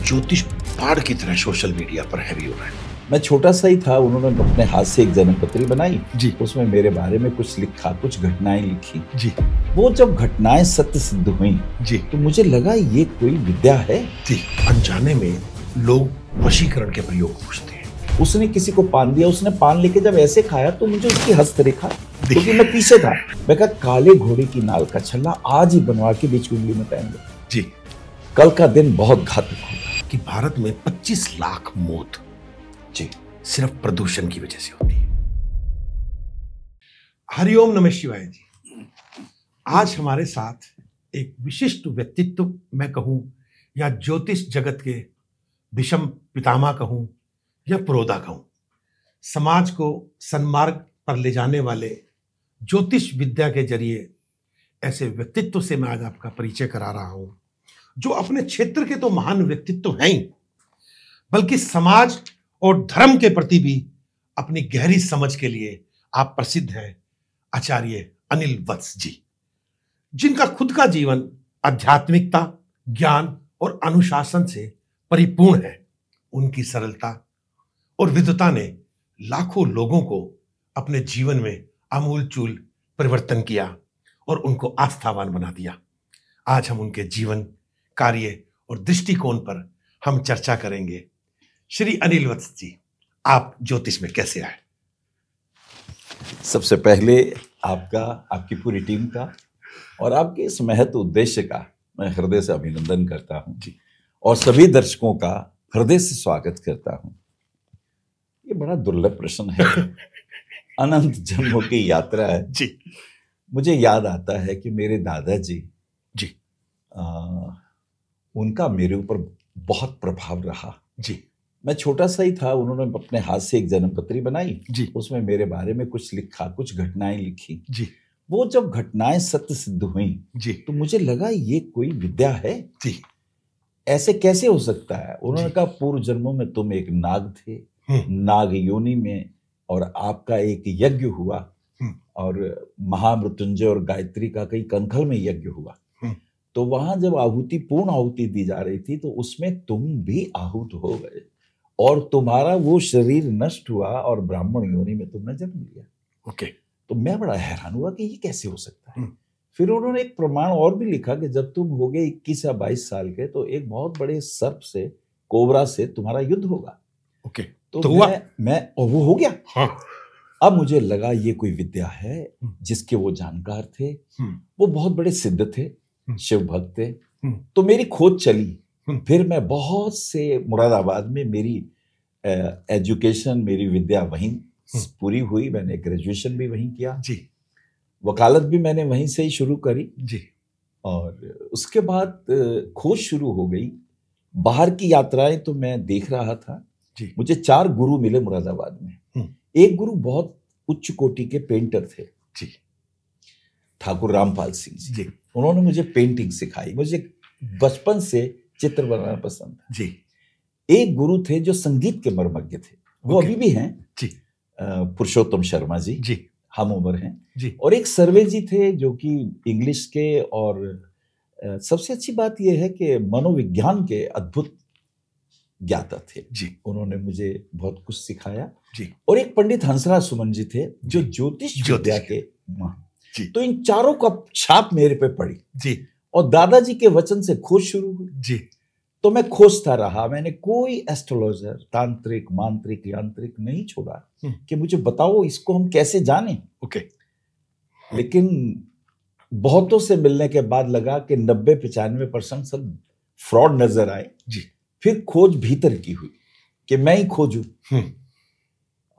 ज्योतिष बाढ़ की तरह सोशल मीडिया पर हैवी हो रहा है। मैं छोटा सा ही था, उन्होंने अपने हाथ से एक जन्म पत्री बनाई जी। उसमें मेरे बारे में कुछ लिखा, कुछ घटनाएं लिखी जी। वो जब घटनाएं सत्य सिद्ध हुई जी। तो मुझे लगा ये कोई विद्या है। जी। अनजाने में लोग वशीकरण के प्रयोग पूछते हैं। उसने किसी को पान दिया, उसने पान लेके जब ऐसे खाया तो मुझे उसकी हस्तरेखा, क्योंकि मैं पीछे था, मैं कहा काले घोड़े की नाल का छल्ला आज ही बनवा के बीच उंगली में पहन लो। जी। कल का दिन बहुत घातक होगा। कि भारत में 25 लाख मौत जी सिर्फ प्रदूषण की वजह से होती है। हरिओम नमः शिवाय जी। आज हमारे साथ एक विशिष्ट व्यक्तित्व मैं कहूं या ज्योतिष जगत के विषम पितामह कहूं या पुरोधा कहूं, समाज को सन्मार्ग पर ले जाने वाले ज्योतिष विद्या के जरिए ऐसे व्यक्तित्व से मैं आज आपका परिचय करा रहा हूं, जो अपने क्षेत्र के तो महान व्यक्तित्व हैं ही, बल्कि समाज और धर्म के प्रति भी अपनी गहरी समझ के लिए आप प्रसिद्ध हैं। आचार्य अनिल वत्स जी, जिनका खुद का जीवन आध्यात्मिकता, ज्ञान और अनुशासन से परिपूर्ण है। उनकी सरलता और विद्वता ने लाखों लोगों को अपने जीवन में आमूलचूल परिवर्तन किया और उनको आस्थावान बना दिया। आज हम उनके जीवन, कार्य और दृष्टिकोण पर हम चर्चा करेंगे। श्री अनिल वत्स जी, आप ज्योतिष में कैसे आए? सबसे पहले आपका, आपकी पूरी टीम का और आपके इस महत्व उद्देश्य का मैं हृदय से अभिनंदन करता हूं जी। और सभी दर्शकों का हृदय से स्वागत करता हूं। ये बड़ा दुर्लभ प्रश्न है। अनंत जन्मों की यात्रा है जी। मुझे याद आता है कि मेरे दादाजी जी। उनका मेरे ऊपर बहुत प्रभाव रहा। जी। मैं छोटा सा ही था, उन्होंने अपने हाथ से एक जन्म पत्री बनाई जी। उसमें मेरे बारे में कुछ लिखा, कुछ घटनाएं लिखी। जी। वो जब घटनाएं सत्य सिद्ध हुई जी। तो मुझे लगा ये कोई विद्या है। जी। ऐसे कैसे हो सकता है? उन्होंने जी। कहा पूर्व जन्मों में तुम एक नाग थे, नाग योनि में, और आपका एक यज्ञ हुआ और महामृत्युंजय और गायत्री का कई कंखल में यज्ञ हुआ। तो वहां जब आहुति, पूर्ण आहुति दी जा रही थी तो उसमें तुम भी आहूत हो गए और तुम्हारा वो शरीर नष्ट हुआ और ब्राह्मण योनि में तुमने जन्म लिया। ओके। तो मैं बड़ा हैरान हुआ कि ये कैसे हो सकता है। फिर उन्होंने एक प्रमाण और भी लिखा कि जब तुम हो गए 21 या 22 साल के तो एक बहुत बड़े सर्प से, कोबरा से तुम्हारा युद्ध होगा। ओके। तो मैं और वो हो गया। हाँ। अब मुझे लगा ये कोई विद्या है जिसके वो जानकार थे। वो बहुत बड़े सिद्ध थे, शिव भक्त थे। तो मेरी खोज चली। फिर मैं बहुत से, मुरादाबाद में मेरी एजुकेशन, मेरी विद्या वहीं पूरी हुई। मैंने ग्रेजुएशन भी वहीं किया जी। वकालत भी मैंने वहीं से ही शुरू करी जी। और उसके बाद खोज शुरू हो गई। बाहर की यात्राएं तो मैं देख रहा था जी। मुझे 4 गुरु मिले मुरादाबाद में। एक गुरु बहुत उच्च कोटि के पेंटर थे जी, ठाकुर रामपाल सिंह जी। उन्होंने मुझे पेंटिंग सिखाई। मुझे बचपन से चित्र बनाना पसंद था जी। एक गुरु थे जो संगीत के मर्मज्ञ थे, वो अभी भी हैं जी, पुरुषोत्तम शर्मा जी। जी। हम उम्र हैं जी। और एक सर्वे जी थे जो कि इंग्लिश के और सबसे अच्छी बात यह है कि मनोविज्ञान के अद्भुत ज्ञाता थे जी। उन्होंने मुझे बहुत कुछ सिखाया जी। और एक पंडित हंसराज सुमन जी थे जो ज्योतिष विद्या के जी। तो इन चारों का छाप मेरे पे पड़ी जी। और दादाजी के वचन से खोज शुरू हुई जी। तो मैं खोजता रहा। मैंने कोई एस्ट्रोलॉजर, तांत्रिक, मांत्रिक, यांत्रिक नहीं छोड़ा कि मुझे बताओ इसको हम कैसे जानें। ओके। लेकिन बहुतों से मिलने के बाद लगा कि 90-95% सब फ्रॉड नजर आए। जी। फिर खोज भीतर की हुई कि मैं ही खोजूं।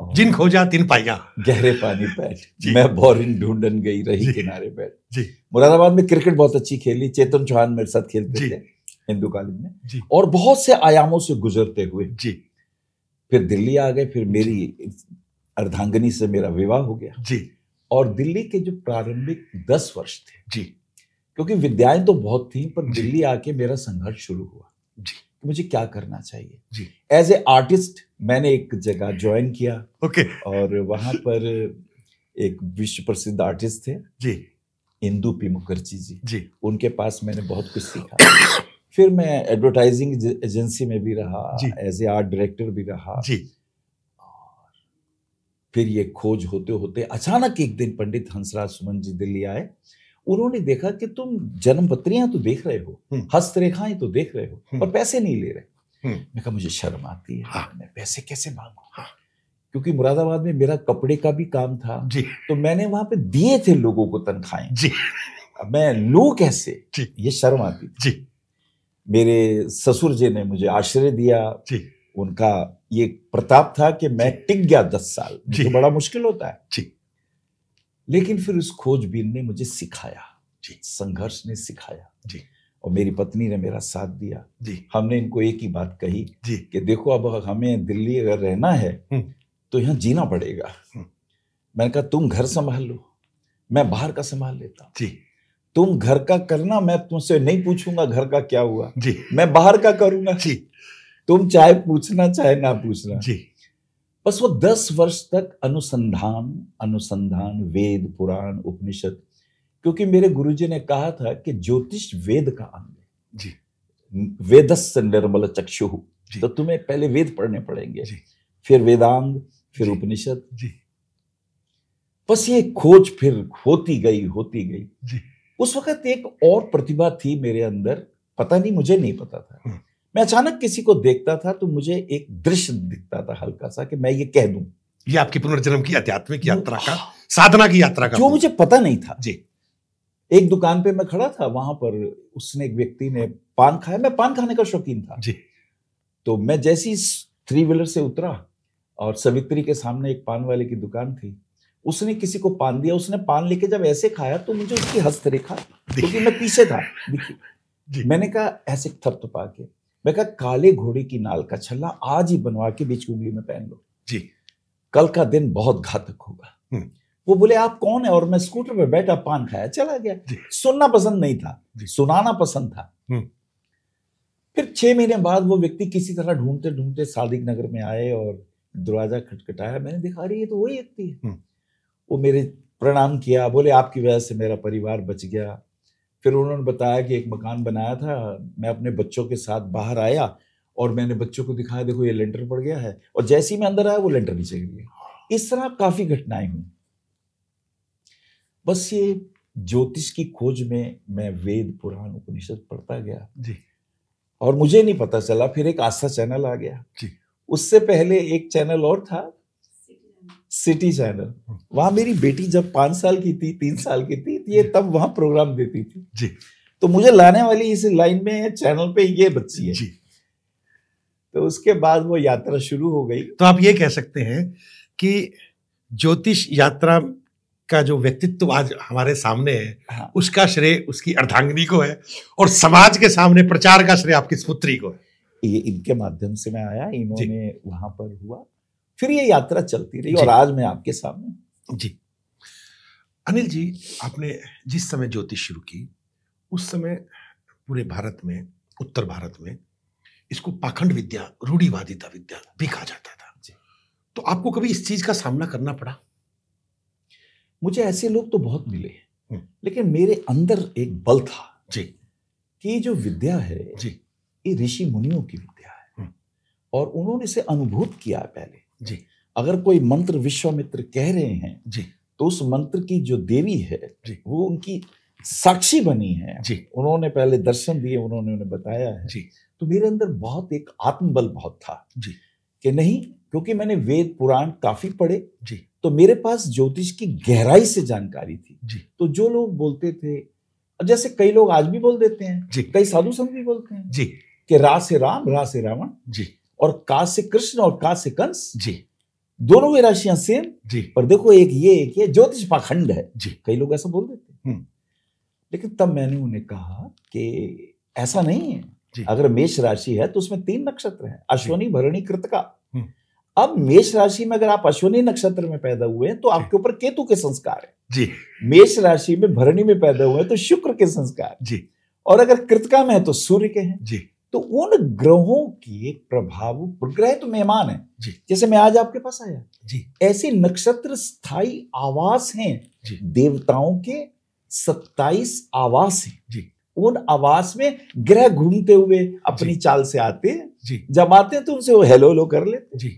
जिन खोजा तिन पाया, गहरे पानी बैठ मैं बोरिन ढूंढन गई रही किनारे बैठ। जी। मुरादाबाद में क्रिकेट बहुत अच्छी खेली, चेतन चौहान मेरे साथ खेलते थे हिंदू कॉलेज में जी। और बहुत से आयामों से गुजरते हुए जी। फिर दिल्ली आ गए। फिर मेरी अर्धांगिनी से मेरा विवाह हो गया जी। और दिल्ली के जो प्रारंभिक 10 वर्ष थे जी, क्योंकि विद्याएं तो बहुत थी पर दिल्ली आके मेरा संघर्ष शुरू हुआ जी। मुझे क्या करना चाहिए जी। एज ए आर्टिस्ट मैंने एक जगह ज्वाइन किया। ओके। और वहां पर एक विश्व प्रसिद्ध आर्टिस्ट थे जी, इंदु पी मुखर्जी जी। जी। उनके पास मैंने बहुत कुछ सीखा। फिर मैं एडवर्टाइजिंग एजेंसी में भी रहा, जी। एज ए आर्ट डायरेक्टर भी रहा जी। और फिर ये खोज होते होते अचानक एक दिन पंडित हंसराज सुमन जी दिल्ली आए। उन्होंने देखा कि तुम जन्मपत्रियां तो देख रहे हो, हस्तरेखाएं तो देख रहे हो, पर पैसे नहीं ले रहे। मैं कहा मुझे शर्म आती है, हाँ। मैं पैसे कैसे मांगू? हाँ। क्योंकि मुरादाबाद में मेरा कपड़े का भी काम था जी। तो मैंने वहां पे दिए थे लोगों को तनख्वाहें जी। अब मैं लूं कैसे? जी। ये शर्म आती थी। जी। मेरे ससुर जी ने मुझे आश्रय दिया। जी। उनका ये प्रताप था कि मैं टिक गया 10 साल, तो बड़ा मुश्किल होता है। जी। लेकिन फिर उस खोजबीन ने मुझे सिखाया, जी। संघर्ष ने सिखाया जी। और मेरी पत्नी ने मेरा साथ दिया। जी। हमने इनको एक ही बात कही जी। कि देखो अब हमें दिल्ली अगर रहना है तो यहाँ जीना पड़ेगा। मैंने कहा तुम घर संभाल लो, मैं बाहर का संभाल लेता हूँ। जी। तुम घर का करना, मैं तुमसे नहीं पूछूंगा घर का क्या हुआ। जी। मैं बाहर का करूंगा। जी। तुम चाहे पूछना चाहे ना पूछना। जी। बस वो 10 वर्ष तक अनुसंधान वेद पुराण उपनिषद, क्योंकि मेरे गुरुजी ने कहा था कि ज्योतिष वेद का अंग है। जी। वेदस्य निर्मल चक्षुः, तो तुम्हें पहले वेद पढ़ने पड़ेंगे, फिर वेदांग, फिर उपनिषद। जी। बस ये खोज फिर होती गई जी। उस वक्त एक और प्रतिभा थी मेरे अंदर, पता नहीं, मुझे नहीं पता था। मैं अचानक किसी को देखता था तो मुझे एक दृश्य दिखता था हल्का सा कि मैं ये कह दूं। ये आपकी पुनर्जन्म की आध्यात्मिक यात्रा का, साधना की यात्रा का, जो मुझे पता नहीं था। जी। एक दुकान पे मैं खड़ा था, वहां पर उसने, एक व्यक्ति ने पान खाया। मैं पान खाने का शौकीन था जी। तो मैं जैसे ही 3 व्हीलर से उतरा और सवित्री के सामने एक पान वाले की दुकान थी, उसने किसी को पान दिया। उसने पान लेके जब ऐसे खाया तो मुझे उसकी हस्तरेखा, क्योंकि मैं पीछे था, दिखी। मैंने कहा ऐसे थपथपा के, मैं कहा काले घोड़े की नाल का छल्ला आज ही बनवा के बीच उंगली में पहन लो जी, कल का दिन बहुत घातक होगा। वो बोले आप कौन है? और मैं स्कूटर पे बैठा, पान खाया, चला गया। सुनना पसंद नहीं था, सुनाना पसंद था। फिर 6 महीने बाद वो व्यक्ति किसी तरह ढूंढते ढूंढते सादिक नगर में आए और दरवाजा खटखटाया। मैंने देखा अरे ये तो वही व्यक्ति है। वो मेरे प्रणाम किया, बोले आपकी वजह से मेरा परिवार बच गया। फिर उन्होंने बताया कि एक मकान बनाया था, मैं अपने बच्चों के साथ बाहर आया और मैंने बच्चों को दिखाया, देखो ये लेंटर पड़ गया है, और जैसे ही मैं अंदर आया वो लेंटर नीचे गिर गया। इस तरह काफी घटनाएं हुई। बस ये ज्योतिष की खोज में मैं वेद पुराण उपनिषद पढ़ता गया जी, और मुझे नहीं पता चला फिर एक आस्था चैनल आ गया जी। उससे पहले एक चैनल और था, सिटी चैनल। वहां मेरी बेटी जब 5 साल की थी, 3 साल की थी, ये तब वहां प्रोग्राम देती थी जी। तो मुझे लाने वाली इस लाइन में चैनल पे ये बच्ची है जी। तो उसके बाद वो यात्रा शुरू हो गई। तो आप ये कह सकते हैं कि ज्योतिष यात्रा का जो व्यक्तित्व आज हमारे सामने है, हाँ, उसका श्रेय उसकी अर्धांगिनी को है और समाज के सामने प्रचार का श्रेय आपकी पुत्री को है। ये इनके माध्यम से मैं आया, इन्होंने वहां पर हुआ, फिर ये यात्रा चलती रही और आज मैं आपके सामने। जी अनिल जी, आपने जिस समय ज्योतिष शुरू की उस समय पूरे भारत में, उत्तर भारत में इसको पाखंड विद्या, रूढ़िवादिता विद्या भी कहा जाता था जी। तो आपको कभी इस चीज का सामना करना पड़ा? मुझे ऐसे लोग तो बहुत मिले, लेकिन मेरे अंदर एक बल था जी कि जो विद्या है जी, ये ऋषि मुनियों की विद्या है और उन्होंने इसे अनुभूत किया है पहले जी। अगर कोई मंत्र विश्वामित्र कह रहे हैं जी, तो उस मंत्र की जो देवी है जी, वो उनकी साक्षी बनी है जी। उन्होंने पहले दर्शन दिए, उन्होंने उन्हें बताया है जी। तो मेरे अंदर बहुत एक आत्मबल बहुत था जी कि नहीं, क्योंकि मैंने वेद पुराण काफी पढ़े जी, तो मेरे पास ज्योतिष की गहराई से जानकारी थी जी। तो जो लोग बोलते थे, जैसे कई लोग आज भी बोल देते हैं जी, कई साधु संत भी बोलते हैं जी कि रा से राम, रा से रावण जी, और का से कृष्ण और का से कंस जी, दोनों में राशियां सेम जी, पर देखो एक ये ज्योतिष पाखंड है जी। कई लोग ऐसा बोल देते हैं, लेकिन तब मैंने उन्हें कहा कि ऐसा नहीं है जी। अगर मेष राशि है तो उसमें 3 नक्षत्र हैं, अश्विनी, भरणी, कृतिका। अब मेष राशि में अगर आप अश्विनी नक्षत्र में पैदा हुए हैं तो आपके ऊपर केतु के संस्कार है जी। मेष राशि में भरणी में पैदा हुए हैं तो शुक्र के संस्कार जी, और अगर कृतिका में है तो सूर्य के हैं जी। तो उन ग्रहों के प्रभाव, ग्रह तो मेहमान है जी, जैसे मैं आज आपके पास आया जी, ऐसे नक्षत्र स्थायी आवास हैं जी। देवताओं के 27 आवास हैं जी। उन आवास में ग्रह घूमते हुए अपनी चाल से आते हैं जी, जब आते हैं तो उनसे वो हेलो हेलो कर लेते जी,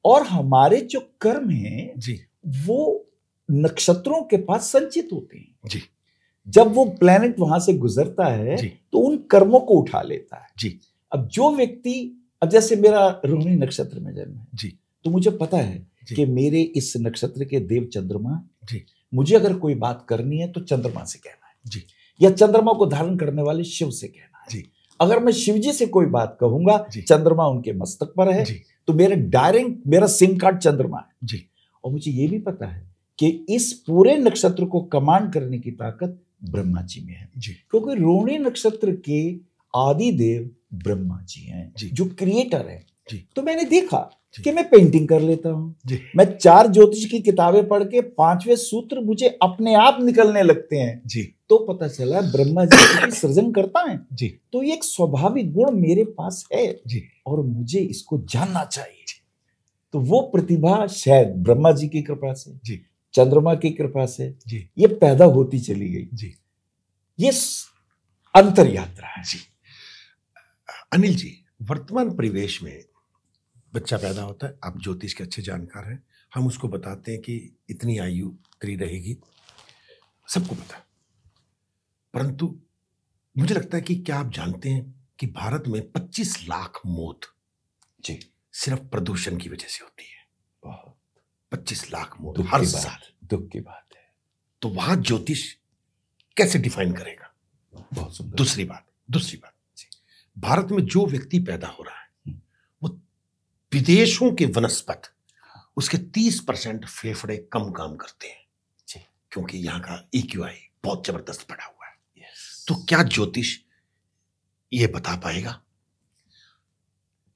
और हमारे जो कर्म हैं जी, वो नक्षत्रों के पास संचित होते हैं जी, जब वो प्लेनेट वहां से गुजरता है जी, तो उन कर्मों को उठा लेता है जी, अब जो व्यक्ति अब जैसे मेरा रोहिणी नक्षत्र में जन्म है जी, तो मुझे पता है जी, कि मेरे इस नक्षत्र के देव चंद्रमा जी, मुझे अगर कोई बात करनी है तो चंद्रमा से कहना है जी, या चंद्रमा को धारण करने वाले शिव से कहना है जी, अगर मैं शिव जी से कोई बात कहूंगा जी, चंद्रमा उनके मस्तक पर है जी, तो मेरे डायरेक्ट मेरा सिम कार्ड चंद्रमा है जी, और मुझे ये भी पता है कि इस पूरे नक्षत्र को कमांड करने की ताकत ब्रह्मा जी में है जी, क्योंकि रोहिणी नक्षत्र के आदि देव ब्रह्मा जी हैं जी, जो क्रिएटर है जी, तो मैंने देखा जी, कि मैं पेंटिंग कर लेता हूँ जी, मैं 4 ज्योतिष की किताबें पढ़ के 5वें सूत्र मुझे अपने आप निकलने लगते हैं जी, तो पता चला ब्रह्मा जी क्योंकि सृजन करता है जी, तो ये एक स्वाभाविक गुण मेरे पास है जी, और मुझे इसको जानना चाहिए तो वो प्रतिभा शायद ब्रह्मा जी की कृपा से जी, चंद्रमा की कृपा से जी, ये पैदा होती चली गई जी, ये अंतर यात्रा है जी। अनिल जी, वर्तमान परिवेश में बच्चा पैदा होता है, आप ज्योतिष के अच्छे जानकार हैं, हम उसको बताते हैं कि इतनी आयु तेरी रहेगी, सबको पता है। परंतु मुझे लगता है कि क्या आप जानते हैं कि भारत में 25 लाख मौत जी सिर्फ प्रदूषण की वजह से होती है। बहुत 25 लाख मौत दुख हर की बात, साल। दुख की बात है तो वहां ज्योतिष कैसे डिफाइन करेगा? बहुत सुंदर दूसरी बात भारत में जो व्यक्ति पैदा हो रहा है वो विदेशों के वनस्पत उसके 30% फेफड़े कम काम करते हैं जी क्योंकि यहाँ का EQI बहुत जबरदस्त बढ़ा हुआ है। यस तो क्या ज्योतिष ये बता पाएगा?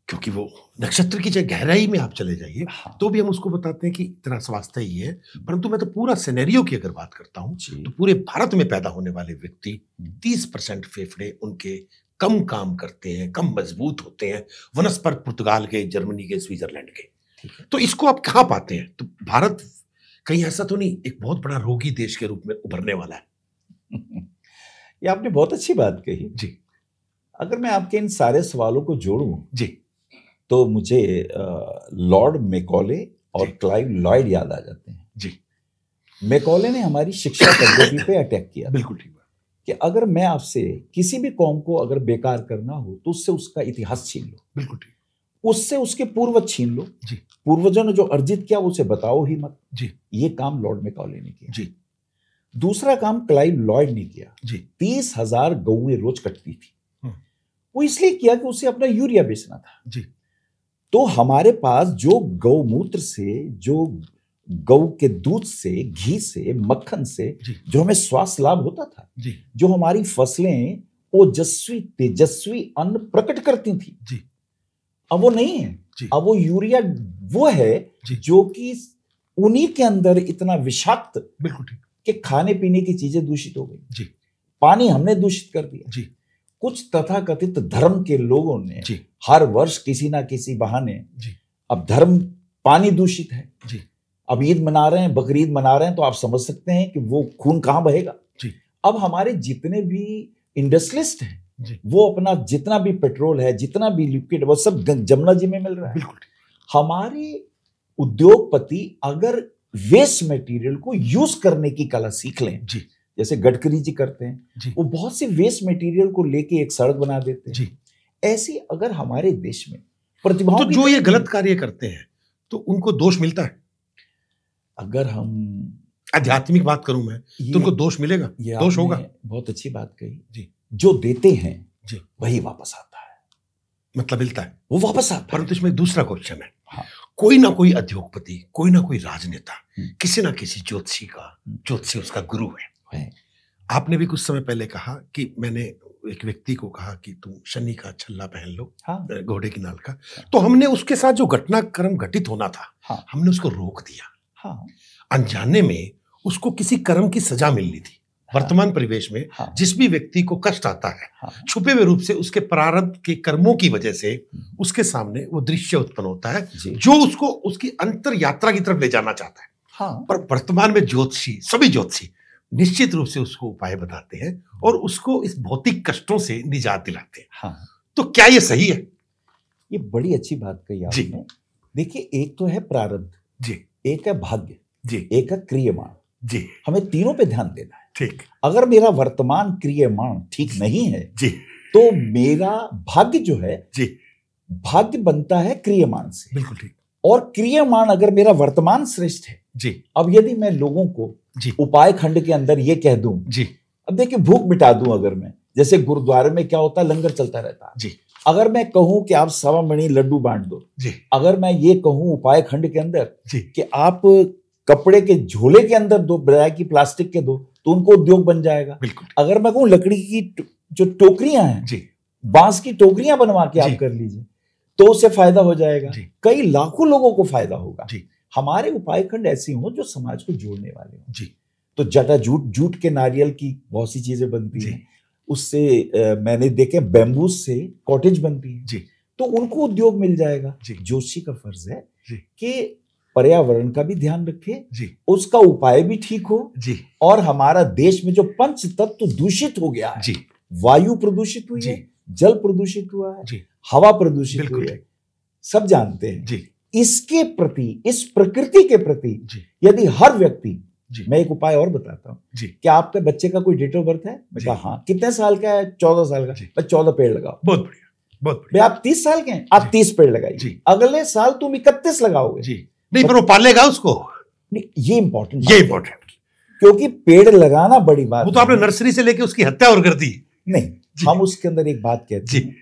क्योंकि वो नक्षत्र की जगह गहराई में आप चले जाइए हाँ तो भी हम उसको बताते हैं कि इतना स्वास्थ्य ही है, परंतु मैं तो पूरा सिनेरियो की अगर बात करता हूं जी तो पूरे भारत में पैदा होने वाले व्यक्ति 30% फेफड़े उनके कम काम करते हैं, कम मजबूत होते हैं, वनस्पत पुर्तगाल के, जर्मनी के, स्विट्जरलैंड के। ठीक है तो इसको आप कहाँ पाते हैं? तो भारत कहीं ऐसा तो नहीं एक बहुत बड़ा रोगी देश के रूप में उभरने वाला है? ये आपने बहुत अच्छी बात कही जी अगर मैं आपके इन सारे सवालों को जोड़ूं जी तो मुझे लॉर्ड मैकॉले और जी। क्लाइव लॉयड याद आ जाते हैं जी मैकॉले ने हमारी शिक्षा पद्धति पे अटैक किया बिल्कुल ठीक बात। कि अगर मैं आपसे किसी भी कौम को अगर बेकार करना हो तो उससे उसका इतिहास छीन लो, बिल्कुल ठीक। उससे उसके पूर्वज छीन लो, जी पूर्वजों ने जो अर्जित किया उसे बताओ ही मत। जी ये काम लॉर्ड मैकॉले ने किया। जी दूसरा काम क्लाइव लॉयड ने किया। जी 30,000 गौएं रोज कटती थी, हम्म। वो इसलिए किया कि उसे अपना यूरिया बेचना था। जी तो हमारे पास जो गौमूत्र से, जो गौ के दूध से, घी से, मक्खन से जी जो हमें स्वास्थ्य लाभ होता था, जी जो हमारी फसलें ओजस्वी तेजस्वी अन्न प्रकट करती थी, जी अब वो नहीं है। जी अब वो यूरिया वो है जी जो कि उन्हीं के अंदर इतना विषाक्त बिल्कुल ठीक। कि खाने पीने की चीजें दूषित हो गई, जी पानी हमने दूषित कर दिया। जी कुछ तथाकथित धर्म के लोगों ने जी हर वर्ष किसी ना किसी बहाने, जी अब धर्म पानी दूषित है, जी अब ईद मना रहे हैं, बकरीद मना रहे हैं, तो आप समझ सकते हैं कि वो खून कहां बहेगा। जी अब हमारे जितने भी इंडस्ट्रियलिस्ट हैं जी वो अपना जितना भी पेट्रोल है, जितना भी लिक्विड है, वो सब जमुना जी में मिल रहा है। बिल्कुल ठीक। हमारे उद्योगपति अगर वेस्ट मटेरियल को यूज करने की कला सीख लें, जी जैसे गडकरी जी करते हैं, जी वो बहुत से वेस्ट मटेरियल को लेके एक सड़क बना देते हैं। जी ऐसे अगर हमारे देश में प्रतिभाओं तो की जो ये कमी गलत कार्य करते हैं तो उनको दोष मिलता है? अगर हम आध्यात्मिक बात करूं मैं ये, तो उनको दोष मिलेगा, ये दोष आपने होगा? बहुत अच्छी बात कही जी जो देते हैं जी वही वापस आता है, मतलब मिलता है, वो वापस आता है। परंतु इसमें दूसरा क्वेश्चन है। हाँ। कोई ना कोई उद्योगपति, कोई ना कोई राजनेता, हम्म। किसी ना किसी ज्योतिषी उसका गुरु है। आपने भी कुछ समय पहले कहा कि मैंने एक व्यक्ति को कहा कि तुम शनि का छल्ला पहन लो, हाँ घोड़े की नाल का, तो हमने उसके साथ जो घटनाक्रम घटित होना था हाँ हमने उसको रोक दिया। हाँ अनजाने में उसको किसी कर्म की सजा मिलनी थी। वर्तमान परिवेश में हाँ जिस भी व्यक्ति को कष्ट आता है, हाँ छुपे हुए रूप से उसके प्रारब्ध के कर्मों की वजह से उसके सामने वो दृश्य उत्पन्न होता है जी जो उसको उसकी अंतर यात्रा की तरफ ले जाना चाहता है। हाँ पर वर्तमान में ज्योतिषी, सभी ज्योतिषी निश्चित रूप से उसको उपाय बताते हैं और उसको इस भौतिक कष्टों से निजात दिलाते हैं। हाँ, तो क्या ये सही है? ये बड़ी अच्छी बात कही आपने। देखिए, एक तो है प्रारब्ध जी, एक है भाग्य जी, एक है क्रियमाण जी, हमें तीनों पे ध्यान देना है। ठीक। अगर मेरा वर्तमान क्रियमाण ठीक नहीं है जी, तो मेरा भाग्य जो है जी, भाग्य बनता है क्रियमाण से। बिल्कुल ठीक। और क्रियमाण अगर मेरा वर्तमान श्रेष्ठ है, जी, अब यदि मैं लोगों को जी, उपाय खंड के अंदर ये कह दूं, जी, अब देखिए भूख मिटा दूं, अगर मैं, जैसे गुरुद्वारे में क्या होता है, लंगर चलता रहता है, जी, अगर मैं कहूं कि आप 1.25 मणि लड्डू बांट दो, जी, अगर मैं ये कहूं उपाय खंड के अंदर जी, कि आप कपड़े के झोले के अंदर दो, बजाय की प्लास्टिक के दो, तो उनको उद्योग बन जाएगा। बिल्कुल। अगर मैं कहूं लकड़ी की जो टोकरियां हैं, जी, बांस की टोकरियां बनवा के जी, आप कर लीजिए, तो उससे फायदा हो जाएगा, जी, कई लाखों लोगों को फायदा होगा। जी, हमारे उपाय खंड ऐसे हो जो समाज को जोड़ने वाले हो। जी, तो जटा जूट के नारियल की बहुत सी चीजें बनती जी, हैं, उससे मैंने देखे बैम्बूस से कॉटेज बनती है, जी, तो उनको उद्योग मिल जाएगा। जी, जोशी का फर्ज है जी, कि पर्यावरण का भी ध्यान रखे, जी, उसका उपाय भी ठीक हो, जी, और हमारा देश में जो पंच तत्व दूषित हो गया है, जी, वायु प्रदूषित हुई जी, है, जल प्रदूषित हुआ है, जी, हवा प्रदूषित बिल्कुल हुई है, सब जानते हैं। जी, इसके प्रति, इस प्रकृति के प्रति जी, यदि हर व्यक्ति, जी, मैं एक उपाय और बताता हूं, जी, क्या आपके बच्चे का कोई डेट ऑफ बर्थ है? मैं जी। कहा हाँ। कितने साल का है? 14 साल का। जी। मैं 14 पेड़ लगाओ। बहुत बढ़िया, बहुत भाई बढ़िया। आप 30 साल के हैं, आप जी। 30 पेड़ लगाइए, जी। अगले साल तुम 31 लगाओगे। जी, नहीं पर वो पालेगा उसको। नहीं, ये इंपॉर्टेंट, ये इंपॉर्टेंट, क्योंकि पेड़ लगाना बड़ी बात वो तो आपने नहीं। नर्सरी से लेके उसकी हत्या और कर दी। नहीं, जी। हम उसके अंदर एक बात कहते जी। हैं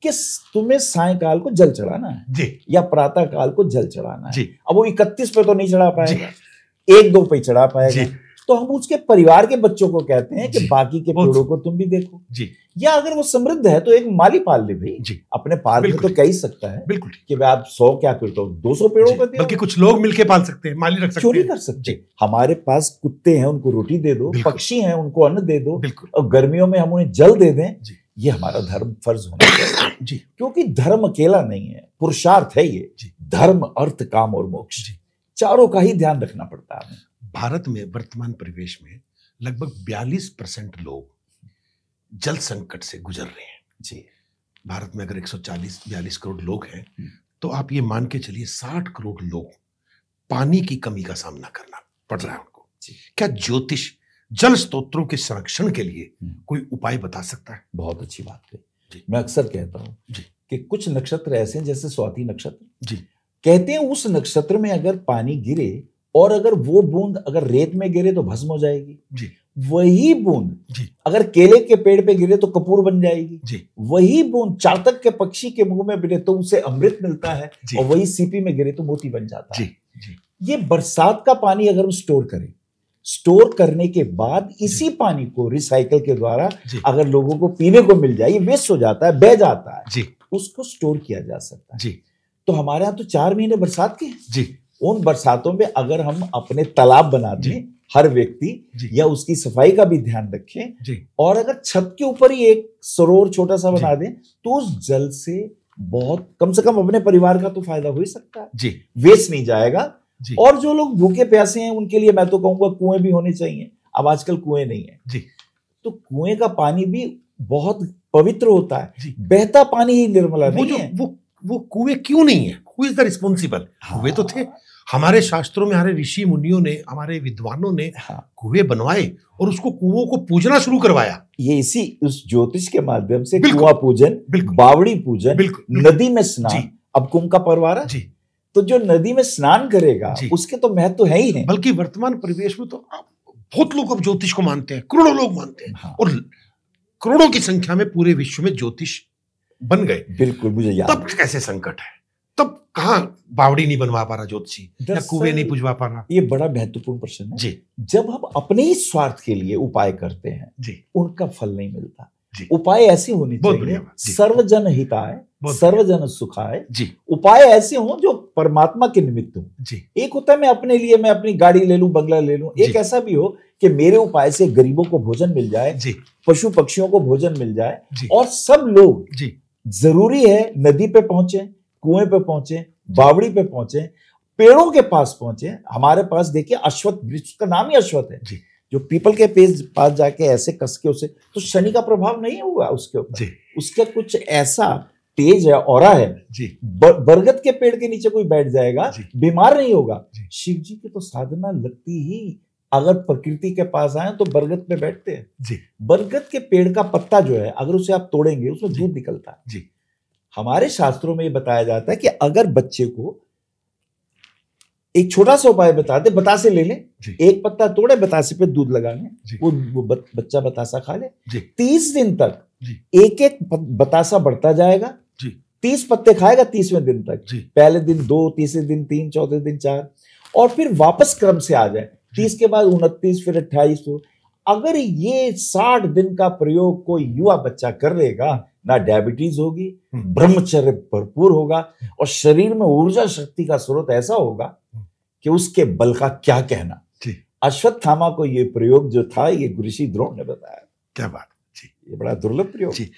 कि तुम्हें सायकाल को जल चढ़ाना है, जी, या प्रातः काल को जल चढ़ाना है। जी, अब वो 31 पे तो नहीं चढ़ा पाएगा, 1-2 पे चढ़ा पाएगा, जी। तो हम उसके परिवार के बच्चों को कहते हैं कि जी। बाकी के बहुत पेड़ों को तुम भी देखो। जी, या अगर वो समृद्ध है तो एक माली पाल ले भाई, जी, अपने पार्क में बिल्कुल तो कह ही सकता है बिल्कुल ठीक। कि भाई आप 100 क्या करते हो, 200 पेड़ों जी, का दिया, बल्कि कुछ लोग मिलके पाल सकते हैं, माली रख सकते क्यों नहीं हैं। कर सकते? जी। हमारे पास कुत्ते हैं, उनको रोटी दे दो, बिल्कुल। पक्षी हैं, उनको अन्न दे दो, बिल्कुल। और गर्मियों में हम उन्हें जल दे दें। जी। ये हमारा धर्म फर्ज होना चाहिए। जी, क्योंकि धर्म अकेला नहीं है, पुरुषार्थ है ये। जी। धर्म, अर्थ, काम और मोक्ष, जी। चारों का ही ध्यान रखना पड़ता है हमें। भारत में वर्तमान परिवेश में लगभग 42% लोग जल संकट से गुजर रहे हैं। जी। भारत में अगर 140-42 करोड़ लोग हैं, तो आप ये मान के चलिए 60 करोड़ लोग पानी की कमी का सामना करना पड़ रहा है उनको। जी। क्या ज्योतिष जल स्रोतों के संरक्षण के लिए कोई उपाय बता सकता है? बहुत अच्छी बात है। जी। मैं अक्सर कहता हूं जी। कि कुछ नक्षत्र ऐसे हैं, जैसे स्वाति नक्षत्र, जी, कहते हैं उस नक्षत्र में अगर पानी गिरे और अगर वो बूंद अगर रेत में गिरे तो भस्म हो जाएगी, जी, वही बूंद जी, अगर केले के पेड़ पे गिरे तो कपूर बन जाएगी, जी, वही बूंद चातक के पक्षी के मुंह में गिरे तो उसे अमृत मिलता है, जी, और वही सीपी में गिरे तो मोती बन जाता जी, है। जी, ये बरसात का पानी अगर हम स्टोर करें, स्टोर करने के बाद इसी पानी को रिसाइकल के द्वारा जी, अगर लोगों को पीने को मिल जाए, ये वेस्ट हो जाता है, बह जाता है, जी, उसको स्टोर किया जा सकता है। जी, तो हमारे यहाँ तो 4 महीने बरसात के हैं। जी, उन बरसातों में अगर हम अपने तालाब बना दें, जी। हर व्यक्ति, जी। या उसकी सफाई का भी ध्यान रखें, जी, और अगर छत के ऊपर ही एक सरोवर छोटा सा बना जी। दें, तो उस जल से बहुत कम से कम अपने परिवार का तो फायदा हो ही सकता है, जी, वेस्ट नहीं जाएगा। जी, और जो लोग भूखे प्यासे हैं उनके लिए मैं तो कहूंगा कुएं भी होने चाहिए। अब आजकल कुएं नहीं है, जी, तो कुएं का पानी भी बहुत पवित्र होता है, जी। बहता पानी ही निर्मला वो नहीं जो है। वो कुएं क्यों नहीं है? Who is the responsible? हाँ। कुएं तो थे, हमारे शास्त्रों में हमारे ऋषि मुनियों ने, हमारे विद्वानों ने हाँ। कुएं बनवाए और उसको कुओं को पूजना शुरू करवाया। ये इसी उस ज्योतिष के माध्यम से बिल्कुल। कुआं पूजन, बिल्कुल। बावड़ी पूजन, बिल्कुल। नदी में स्नान, जी। अब कुंभ का पर्व आ रहा है, जी, तो जो नदी में स्नान करेगा जी। उसके तो महत्व है ही है। बल्कि वर्तमान परिवेश में तो बहुत लोग अब ज्योतिष को मानते हैं, करोड़ों लोग मानते हैं। हाँ। और करोड़ों की संख्या में पूरे विश्व में ज्योतिष बन गए। बिल्कुल, मुझे याद तब कैसे संकट है? तब कहाँ बावड़ी नहीं बनवा पा रहा ज्योतिषी, या दरअसल कुएं नहीं पुजवा पा रहा? ये बड़ा महत्वपूर्ण प्रश्न है। जी, जब हम अपने ही स्वार्थ के लिए उपाय करते हैं, जी, उनका फल नहीं मिलता। जी। उपाय ऐसे होने बहुत चाहिए, बढ़िया बात। जी। सर्वजन हिताय, बहुत सर्वजन सुखाय। जी, उपाय ऐसे हों जो परमात्मा के निमित्त हो। जी, एक होता है मैं अपने लिए, मैं अपनी गाड़ी ले लूं, बंगला ले लूं। एक जी। ऐसा भी हो कि मेरे उपाय से गरीबों को भोजन मिल जाए, जी, पशु पक्षियों को भोजन मिल जाए, जी, और सब लोग, जी, जरूरी है नदी पे पहुंचे, कुएं पे पहुंचे, बावड़ी पे पहुंचे, पेड़ों के पास पहुंचे। हमारे पास देखिए अश्वत्थ वृक्ष, का नाम ही अश्वत्थ है। जी। जो पीपल के पास जाके ऐसे कस के उसे, तो शनि का प्रभाव नहीं होगा उसके ऊपर, उसका कुछ ऐसा तेज है, ऑरा है जी। बरगद के पेड़ के नीचे कोई बैठ जाएगा बीमार नहीं होगा। शिव जी की तो साधना लगती ही, अगर प्रकृति के पास आए तो बरगद पे बैठते हैं जी। बरगद के पेड़ का पत्ता जो है अगर उसे आप तोड़ेंगे उसमें दूध निकलता है जी। हमारे शास्त्रों में ये बताया जाता है कि अगर बच्चे को एक छोटा सा उपाय बता दे, बतासे ले ले, एक पत्ता तोड़े, बतासे पे दूध लगा ले, वो बच्चा बतासा खा ले, 30 दिन तक एक एक बतासा बढ़ता जाएगा, 30 पत्ते खाएगा 30वें दिन तक, पहले दिन 2, तीसरे दिन 3, चौथे दिन 4, और फिर वापस क्रम से आ जाए, 30 के बाद 29, फिर 28। अगर ये 60 दिन का प्रयोग कोई युवा बच्चा कर लेगा, ना डायबिटीज होगी, ब्रह्मचर्य भरपूर होगा, और शरीर में ऊर्जा शक्ति का स्रोत ऐसा होगा कि उसके बल का क्या कहना। अश्वत्थामा को ये प्रयोग जो था, ये ऋषि द्रोण ने बताया। क्या बात जी, ये बड़ा दुर्लभ प्रयोग जी।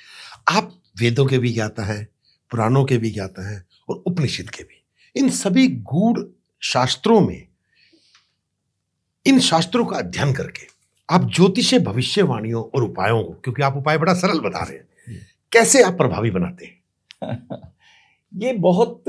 आप वेदों के भी ज्ञाता है, पुराणों के भी ज्ञाता है, और उपनिषद के भी। इन सभी गूढ़ शास्त्रों में, इन शास्त्रों का अध्ययन करके आप ज्योतिष भविष्यवाणियों और उपायों को, क्योंकि आप उपाय बड़ा सरल बता रहे हैं, कैसे आप प्रभावी बनाते हैं? ये बहुत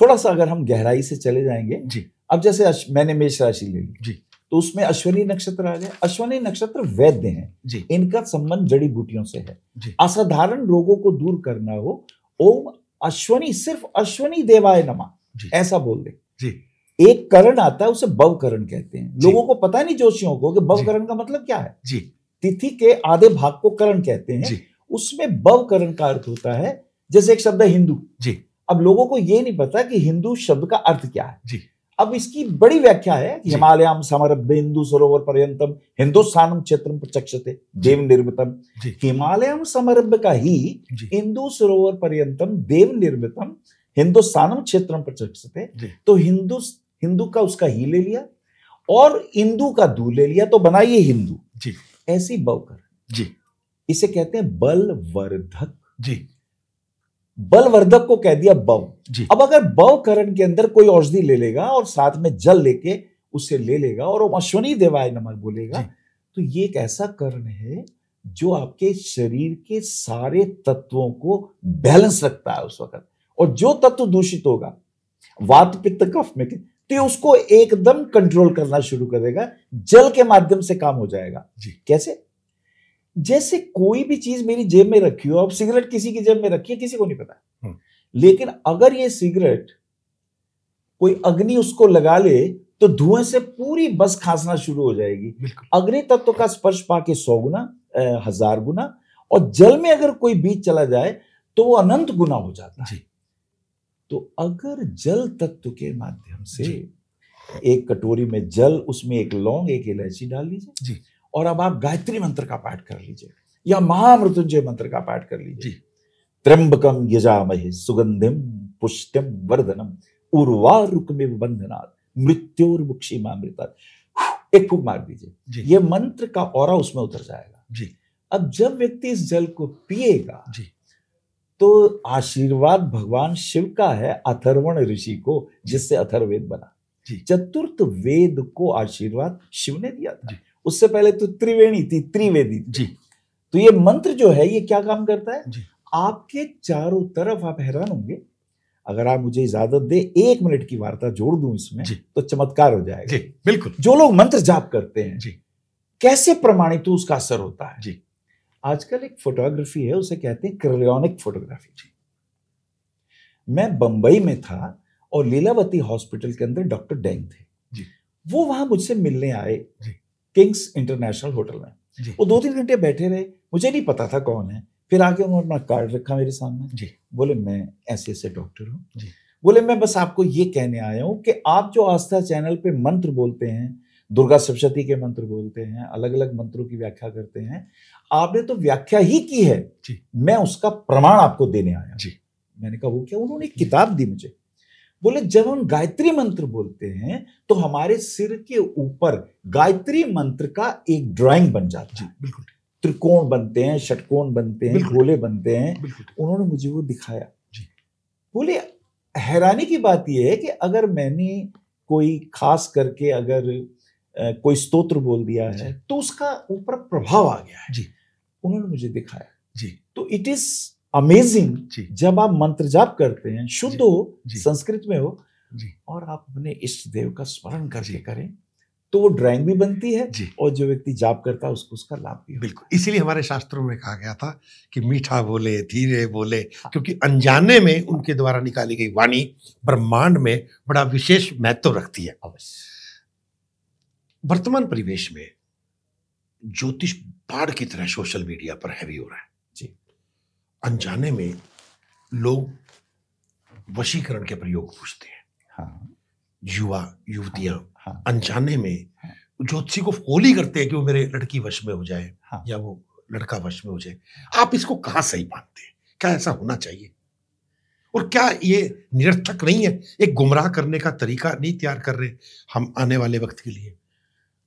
थोड़ा सा अगर हम गहराई से चले जाएंगे जी। अब जैसे मैंने मेष राशि ले ली जी, तो उसमें अश्विनी नक्षत्र आ गया। अश्विनी नक्षत्र वैद्य हैं जी, इनका संबंध जड़ी बूटियों से है जी। असाधारण रोगों को दूर करना हो, ओम अश्विनी, सिर्फ अश्विनी देवाय नमः ऐसा बोल दे जी। एक करण आता है, उसे भवकरण कहते हैं। लोगों को पता नहीं, जोशियों को, कि भवकरण का मतलब क्या है जी। तिथि के आधे भाग को करण कहते हैं जी। उसमें भवकरण का अर्थ होता है, जैसे एक शब्द है हिंदू जी। अब लोगों को यह नहीं पता कि हिंदू शब्द का अर्थ क्या है जी। अब इसकी बड़ी व्याख्या है, हिमालयम समरभ्य हिंदू सरोवर पर्यंतम हिंदुस्थानम क्षेत्रम प्रचक्षते देव निर्मितम। हिमालयम समरभ्य का ही हिंदू सरोवर पर्यंतम देव निर्मितम हिंदुस्थानम क्षेत्रम प्रचक्षते। तो हिंदू का उसका ही ले लिया और हिंदू का दू ले लिया, तो बना ये हिंदू जी। ऐसी बवकर जी, इसे कहते हैं बलवर्धक जी। बलवर्धक को कह दिया बव जी। अब अगर बवकरण के अंदर कोई औषधि ले लेगा और साथ में जल लेके उसे ले लेगा और अश्विनी देवाय नमः बोलेगा, तो ये एक ऐसा करण है जो आपके शरीर के सारे तत्वों को बैलेंस रखता है उस वक्त। और जो तत्व दूषित होगा, वात पित्त कफ में, तो उसको एकदम कंट्रोल करना शुरू करेगा, जल के माध्यम से काम हो जाएगा जी। कैसे? जैसे कोई भी चीज मेरी जेब में रखी हो, अब सिगरेट किसी की जेब में रखी है, किसी को नहीं पता, लेकिन अगर ये सिगरेट कोई अग्नि उसको लगा ले तो धुएं से पूरी बस खांसना शुरू हो जाएगी। अग्नि तत्व का स्पर्श पाके 100 गुना 1000 गुना, और जल में अगर कोई बीज चला जाए तो वो अनंत गुना हो जाता है। तो अगर जल तत्व के माध्यम से एक कटोरी में जल, उसमें एक लौंग, एक इलायची डाल लीजिए जी। और अब आप गायत्री मंत्र का पाठ कर लीजिए या महामृत्युंजय मंत्र का पाठ कर लीजिए। त्र्यंबकम यजामहे सुगंधिम पुष्टिम वर्धनम उर्वारुकमिव बंधनात् मृत्योर्मुक्षीमामृतात्। एक फूंक मार दीजिए, ये मंत्र का ऑरा उसमें उतर जाएगा जी। अब जब व्यक्ति इस जल को पिएगा जी, तो आशीर्वाद भगवान शिव का है अथर्वण ऋषि को, जिससे अथर्ववेद बना। चतुर्थ वेद को आशीर्वाद शिव ने दिया था। उससे पहले तो त्रिवेणी थी, त्रिवेदी जी। तो ये मंत्र जो है, ये क्या काम करता है जी? आपके चारों तरफ, आप हैरान होंगे, अगर आप मुझे इजाजत दे 1 मिनट की वार्ता जोड़ दूं इसमें तो चमत्कार हो जाएगा जी। बिल्कुल। जो लोग मंत्र जाप करते हैं जी, कैसे प्रमाणित उसका असर होता है जी। आजकल एक फोटोग्राफी है, उसे कहते हैं क्रायोनिक फोटोग्राफी जी। मैं बंबई में था और लीलावती हॉस्पिटल के अंदर डॉक्टर डैंग थे जी। वो वहां मुझसे मिलने आए जी, किंग्स इंटरनेशनल होटल में जी। वो 2-3 घंटे बैठे रहे, मुझे नहीं पता था कौन है। फिर आके उन्होंने अपना कार्ड रखा मेरे सामने जी। बोले मैं ऐसे ऐसे डॉक्टर हूँ जी। बोले मैं बस आपको ये कहने आया हूँ कि आप जो आस्था चैनल पे मंत्र बोलते हैं, दुर्गा सप्तशती के मंत्र बोलते हैं, अलग अलग मंत्रों की व्याख्या करते हैं, आपने तो व्याख्या ही की है जी। मैं उसका प्रमाण आपको देने आया जी। मैंने कहा वो क्या? उन्होंने एक किताब दी मुझे। बोले जब हम गायत्री मंत्र बोलते हैं तो हमारे सिर के ऊपर गायत्री मंत्र का एक ड्राइंग बन जाता है। बिल्कुल। त्रिकोण बनते हैं, षटकोण बनते हैं, गोले बनते हैं। उन्होंने मुझे वो दिखाया जी। बोले हैरानी की बात यह है कि अगर मैंने कोई खास करके अगर कोई स्तोत्र बोल दिया है तो उसका ऊपर प्रभाव आ गया है जी। उन्होंने मुझे दिखाया जी। तो इट इज अमेजिंग जी। जब आप मंत्र जाप करते हैं, शुद्ध हो, जी। संस्कृत में हो जी। और आप अपने इष्ट देव का स्मरण करके करें तो वो ड्राइंग भी बनती है जी। और जो व्यक्ति जाप करता है उसको उसका लाभ भी। बिल्कुल, इसीलिए हमारे शास्त्रों में कहा गया था कि मीठा बोले, धीरे बोले, क्योंकि अनजाने में उनके द्वारा निकाली गई वाणी ब्रह्मांड में बड़ा विशेष महत्व रखती है। अवश्य वर्तमान परिवेश में ज्योतिष बाढ़ की तरह सोशल मीडिया पर हैवी हो रहा है जी। अनजाने में लोग वशीकरण के प्रयोग पूछते हैं। हाँ। युवा युवतियां हाँ। अनजाने में ज्योतिषी को फोली करते हैं कि वो मेरे लड़की वश में हो जाए हाँ। या वो लड़का वश में हो जाए। आप इसको कहाँ सही मानते हैं? क्या ऐसा होना चाहिए? और क्या ये निरर्थक नहीं है? एक गुमराह करने का तरीका नहीं तैयार कर रहे हम आने वाले वक्त के लिए?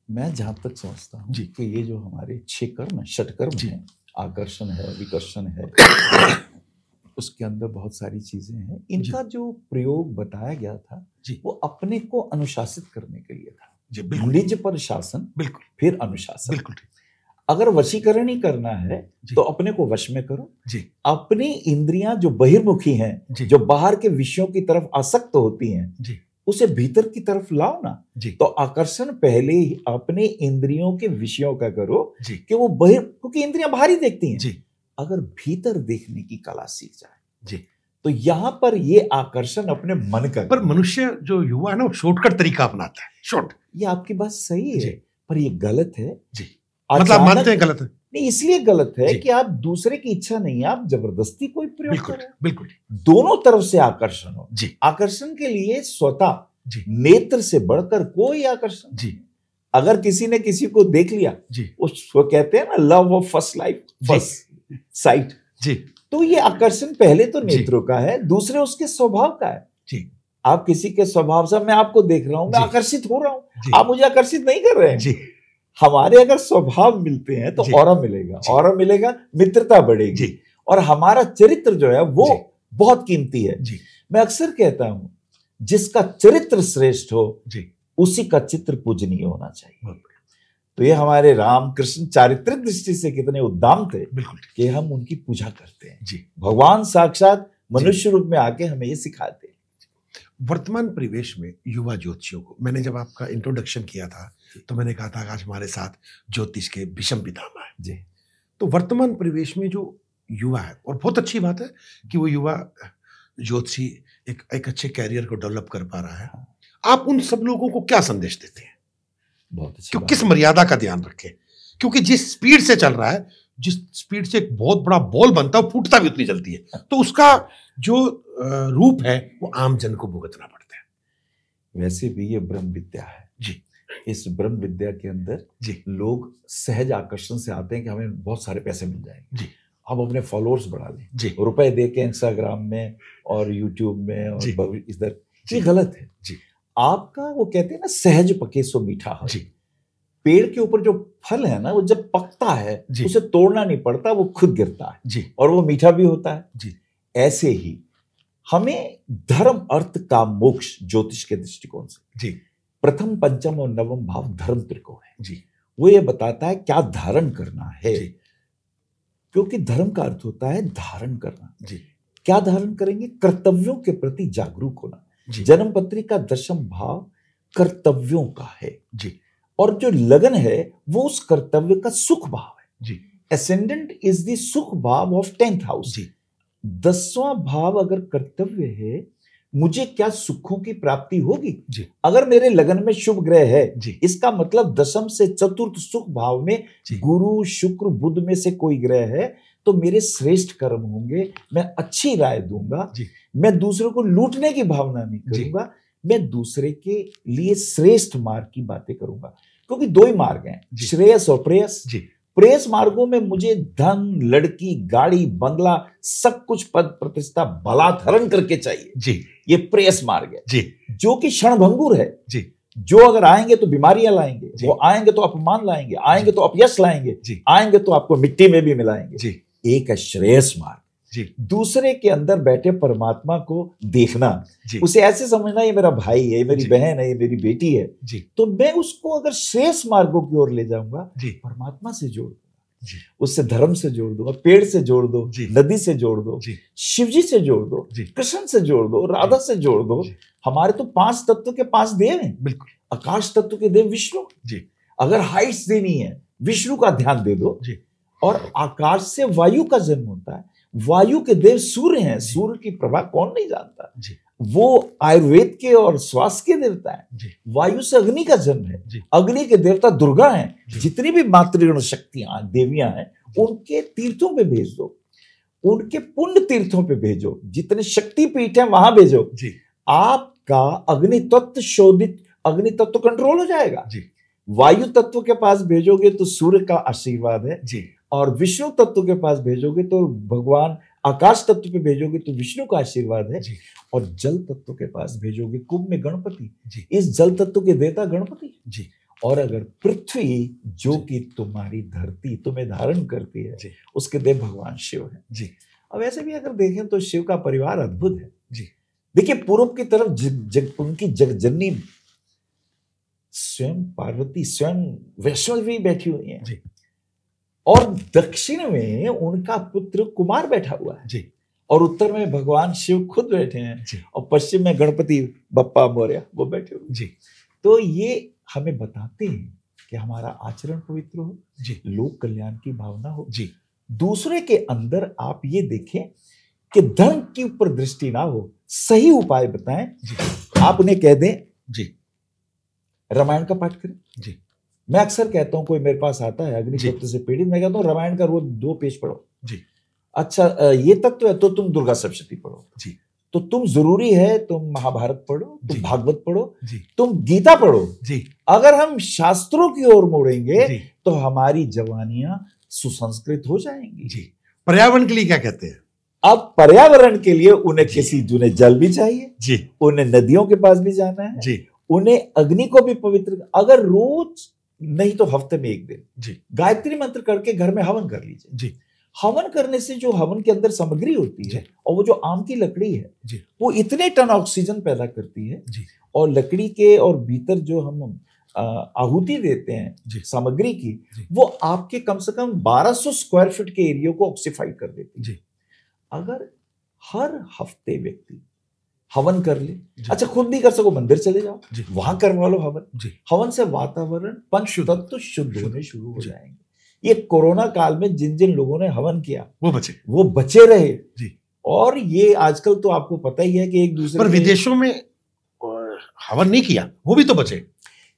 मैं जहां तक समझता हूँ कि ये जो हमारे 6 कर्म है, षटकर्म है, आकर्षण है, विकर्षण है, उसके अंदर बहुत सारी चीजें हैं। इनका जो प्रयोग बताया गया था वो अपने को अनुशासित करने के लिए था। निज पर शासन, बिल्कुल, फिर अनुशासन। बिल्कुल। अगर वशीकरण ही करना है तो अपने को वश में करो जी। अपनी इंद्रियां जो बहिर्मुखी हैं, जो बाहर के विषयों की तरफ आसक्त होती हैं जी, उसे भीतर की तरफ लाओ ना जी। तो आकर्षण पहले ही अपने इंद्रियों के विषयों का करो जी। कि वो क्योंकि इंद्रियां बाहर ही देखती हैं जी। अगर भीतर देखने की कला सीख जाए जी तो यहां पर ये आकर्षण अपने मन का। पर मनुष्य जो युवा है ना वो शॉर्टकट तरीका अपनाता है। शॉर्ट, ये आपकी बात सही है पर ये गलत है जी। मतलब मानते हैं गलत है? नहीं, इसलिए गलत है कि आप दूसरे की इच्छा नहीं है, आप जबरदस्ती कोई प्रयोग कर रहे हैं। बिल्कुल, दोनों तरफ से आकर्षण हो जी। आकर्षण के लिए स्वतः नेत्र से बढ़कर कोई आकर्षण जी। अगर किसी ने किसी को देख लिया जी, उसको कहते हैं ना love of first life, first sight जी। तो ये आकर्षण पहले तो नेत्रों का है, दूसरे उसके स्वभाव का है जी। आप किसी के स्वभाव से, मैं आपको देख रहा हूं, मैं आकर्षित हो रहा हूं, आप मुझे आकर्षित नहीं कर रहे हैं जी। हमारे अगर स्वभाव मिलते हैं तो ऑरा मिलेगा, ऑरा मिलेगा, मित्रता बढ़ेगी और हमारा चरित्र जो है वो बहुत कीमती है। मैं अक्सर कहता हूं जिसका चरित्र श्रेष्ठ हो उसी का चित्र पूजनीय होना चाहिए। तो ये हमारे रामकृष्ण चारित्रिक दृष्टि से कितने उद्दाम थे कि हम उनकी पूजा करते हैं जी। भगवान साक्षात मनुष्य रूप में आके हमें ये सिखाते हैं। वर्तमान परिवेश में युवा ज्योतिषियों को, मैंने जब आपका इंट्रोडक्शन किया था तो मैंने कहा था आज हमारे साथ ज्योतिष के भीषम पितामह है जी। तो वर्तमान परिवेश में जो युवा है, और बहुत अच्छी बात है कि वो युवा ज्योतिषी एक अच्छे कैरियर को डेवलप कर पा रहा है, आप उन सब लोगों को क्या संदेश देते हैं? बहुत अच्छी किस मर्यादा का ध्यान रखें? क्योंकि जिस स्पीड से चल रहा है, जिस स्पीड से एक बहुत बड़ा बॉल बनता है, फूटता भी उतनी जल्दी है, तो उसका जो रूप है वो आम जन को भुगतना पड़ता है। वैसे भी ये ब्रह्म विद्या है जी। इस ब्रह्म विद्या के अंदर जी लोग सहज आकर्षण से आते हैं कि हमें बहुत सारे पैसे मिल जाएंगे जी, हम अपने फॉलोअर्स बढ़ा लें जी, रुपए दे के इंस्टाग्राम में और यूट्यूब में और इधर, ये गलत है जी। आपका वो कहते हैं ना सहज पके सो मीठा है जी। पेड़ के ऊपर जो फल है ना वो जब पकता है उसे तोड़ना नहीं पड़ता, वो खुद गिरता है जी, और वो मीठा भी होता है जी। ऐसे ही हमें धर्म अर्थ काम मोक्ष ज्योतिष के दृष्टिकोण से जी, प्रथम पंचम और नवम भाव धर्म त्रिकोण है जी। वो ये बताता है क्या धारण करना है, क्योंकि धर्म का अर्थ होता है धारण करना जी। क्या धारण करेंगे? कर्तव्यों के प्रति जागरूक होना। जन्म पत्री का 10वां भाव कर्तव्यों का है जी, और जो लगन है वो उस कर्तव्य का सुख भाव है जी। एसेंडेंट इज द सुख भाव ऑफ 10th हाउस जी। 10वां भाव अगर कर्तव्य है, मुझे क्या सुखों की प्राप्ति होगी जी। अगर मेरे लगन में शुभ ग्रह है जी, इसका मतलब 10th से 4th सुख भाव में गुरु शुक्र बुध में से कोई ग्रह है तो मेरे श्रेष्ठ कर्म होंगे, मैं अच्छी राय दूंगा, मैं दूसरों को लूटने की भावना नहीं करूंगा, मैं दूसरे के लिए श्रेष्ठ मार्ग की बातें करूंगा। क्योंकि 2 ही मार्ग हैं, श्रेयस और प्रेयस। प्रेयस मार्गों में मुझे धन, लड़की, गाड़ी, बंगला, सब कुछ पद प्रतिष्ठा बलात्हरण करके चाहिए जी। ये प्रेयस मार्ग है जी, जो कि क्षणभंगुर है जी। जो अगर आएंगे तो बीमारियां लाएंगे, वो आएंगे तो अपमान लाएंगे, आएंगे तो अपयश लाएंगे, आएंगे तो आपको मिट्टी में भी मिलाएंगे जी। एक है श्रेयस मार्ग जी, दूसरे के अंदर बैठे परमात्मा को देखना, उसे ऐसे समझना ये मेरा भाई है, ये मेरी बहन है, ये मेरी बेटी है, तो मैं उसको अगर श्रेष्ठ मार्गों की ओर ले जाऊंगा, परमात्मा से जोड़ दूंगा, उससे धर्म से जोड़ दूंगा, पेड़ से जोड़ दो, नदी से जोड़ दो, शिव जी से जोड़ दो, कृष्ण से जोड़ दो, राधा से जोड़ दो। हमारे तो 5 तत्व के 5 देव हैं। बिल्कुल। आकाश तत्व के देव विष्णु जी। अगर हाइट्स देनी है, विष्णु का ध्यान दे दो जी। और आकाश से वायु का जन्म होता है, वायु के देव सूर्य हैं, सूर्य की प्रभा कौन नहीं जानता जी। वो आयुर्वेद के और स्वास्थ्य के देवता है। वायु से अग्नि का जन्म है, अग्नि के देवता दुर्गा हैं। जितनी भी मातृगण शक्तियां देवियां हैं, उनके तीर्थों पे भेज दो, उनके पुण्य तीर्थों पे भेजो, जितने शक्ति पीठ है वहां भेजो जी। आपका अग्नि तत्व शोधित, अग्नि तत्व कंट्रोल हो जाएगा जी। वायु तत्व के पास भेजोगे तो सूर्य का आशीर्वाद है जी। और विष्णु तत्व के पास भेजोगे तो भगवान, आकाश तत्व पे भेजोगे तो विष्णु का आशीर्वाद है जी। और जल तत्व के पास भेजोगे, कुंभ में गणपति जी। इस जल तत्व के देवता गणपति जी। और अगर पृथ्वी जो कि तुम्हारी धरती तुम्हें धारण करती है जी, उसके देव भगवान शिव है जी। अब ऐसे भी अगर देखें तो शिव का परिवार अद्भुत है जी। देखिए, पूर्व की तरफ उनकी जगजननी स्वयं पार्वती, स्वयं वैष्णवी बैठी हुई है जी। और दक्षिण में उनका पुत्र कुमार बैठा हुआ है जी। और उत्तर में भगवान शिव खुद बैठे हैं जी। और पश्चिम में गणपति बप्पा मोरया वो बैठे हुए जी। तो ये हमें बताते हैं कि हमारा आचरण पवित्र हो जी, लोक कल्याण की भावना हो जी। दूसरे के अंदर आप ये देखें कि धर्म के ऊपर दृष्टि ना हो, सही उपाय बताएं जी। आप उन्हें कह दें जी, रामायण का पाठ करें जी। मैं अक्सर कहता हूं, कोई मेरे पास आता है अग्नि तत्व से पीड़ित, मैं कहता हूं रामायण का रोज 2 पेज पढ़ो जी। अच्छा, ये तत्व है तो तुम दुर्गा सप्तशती पढ़ो जी। तो तुम जरूरी है तुम महाभारत पढ़ो, तुम भागवत पढ़ो जी। तुम गीता पढ़ो जी। अगर हम शास्त्रों की ओर मुड़ेंगे तो हमारी जवानियां सुसंस्कृत हो जाएंगी जी। पर्यावरण के लिए क्या कहते हैं? अब पर्यावरण के लिए उन्हें उन्हें जल भी चाहिए जी, उन्हें नदियों के पास भी जाना है जी, उन्हें अग्नि को भी पवित्र, अगर रोज नहीं तो हफ्ते में 1 दिन जी गायत्री मंत्र करके घर में हवन कर लीजिए जी। हवन करने से जो हवन के अंदर सामग्री होती है और वो जो आम की लकड़ी है जी, वो इतने टन ऑक्सीजन पैदा करती है जी। और लकड़ी के और भीतर जो हम आहुति देते हैं सामग्री की, वो आपके कम से कम 1200 स्क्वायर फीट के एरिया को ऑक्सीफाइड कर देती है जी। अगर हर हफ्ते व्यक्ति हवन कर ले, अच्छा खुद नहीं कर सको मंदिर चले जाओ, वहां करवा लो हवन। हवन से वातावरण पंच तत्व शुद्ध होने शुरू हो जाएंगे। ये कोरोना काल में जिन जिन लोगों ने हवन किया वो बचे रहे जी। और ये आजकल तो आपको पता ही है कि एक दूसरे, पर विदेशों में हवन नहीं किया वो भी तो बचे,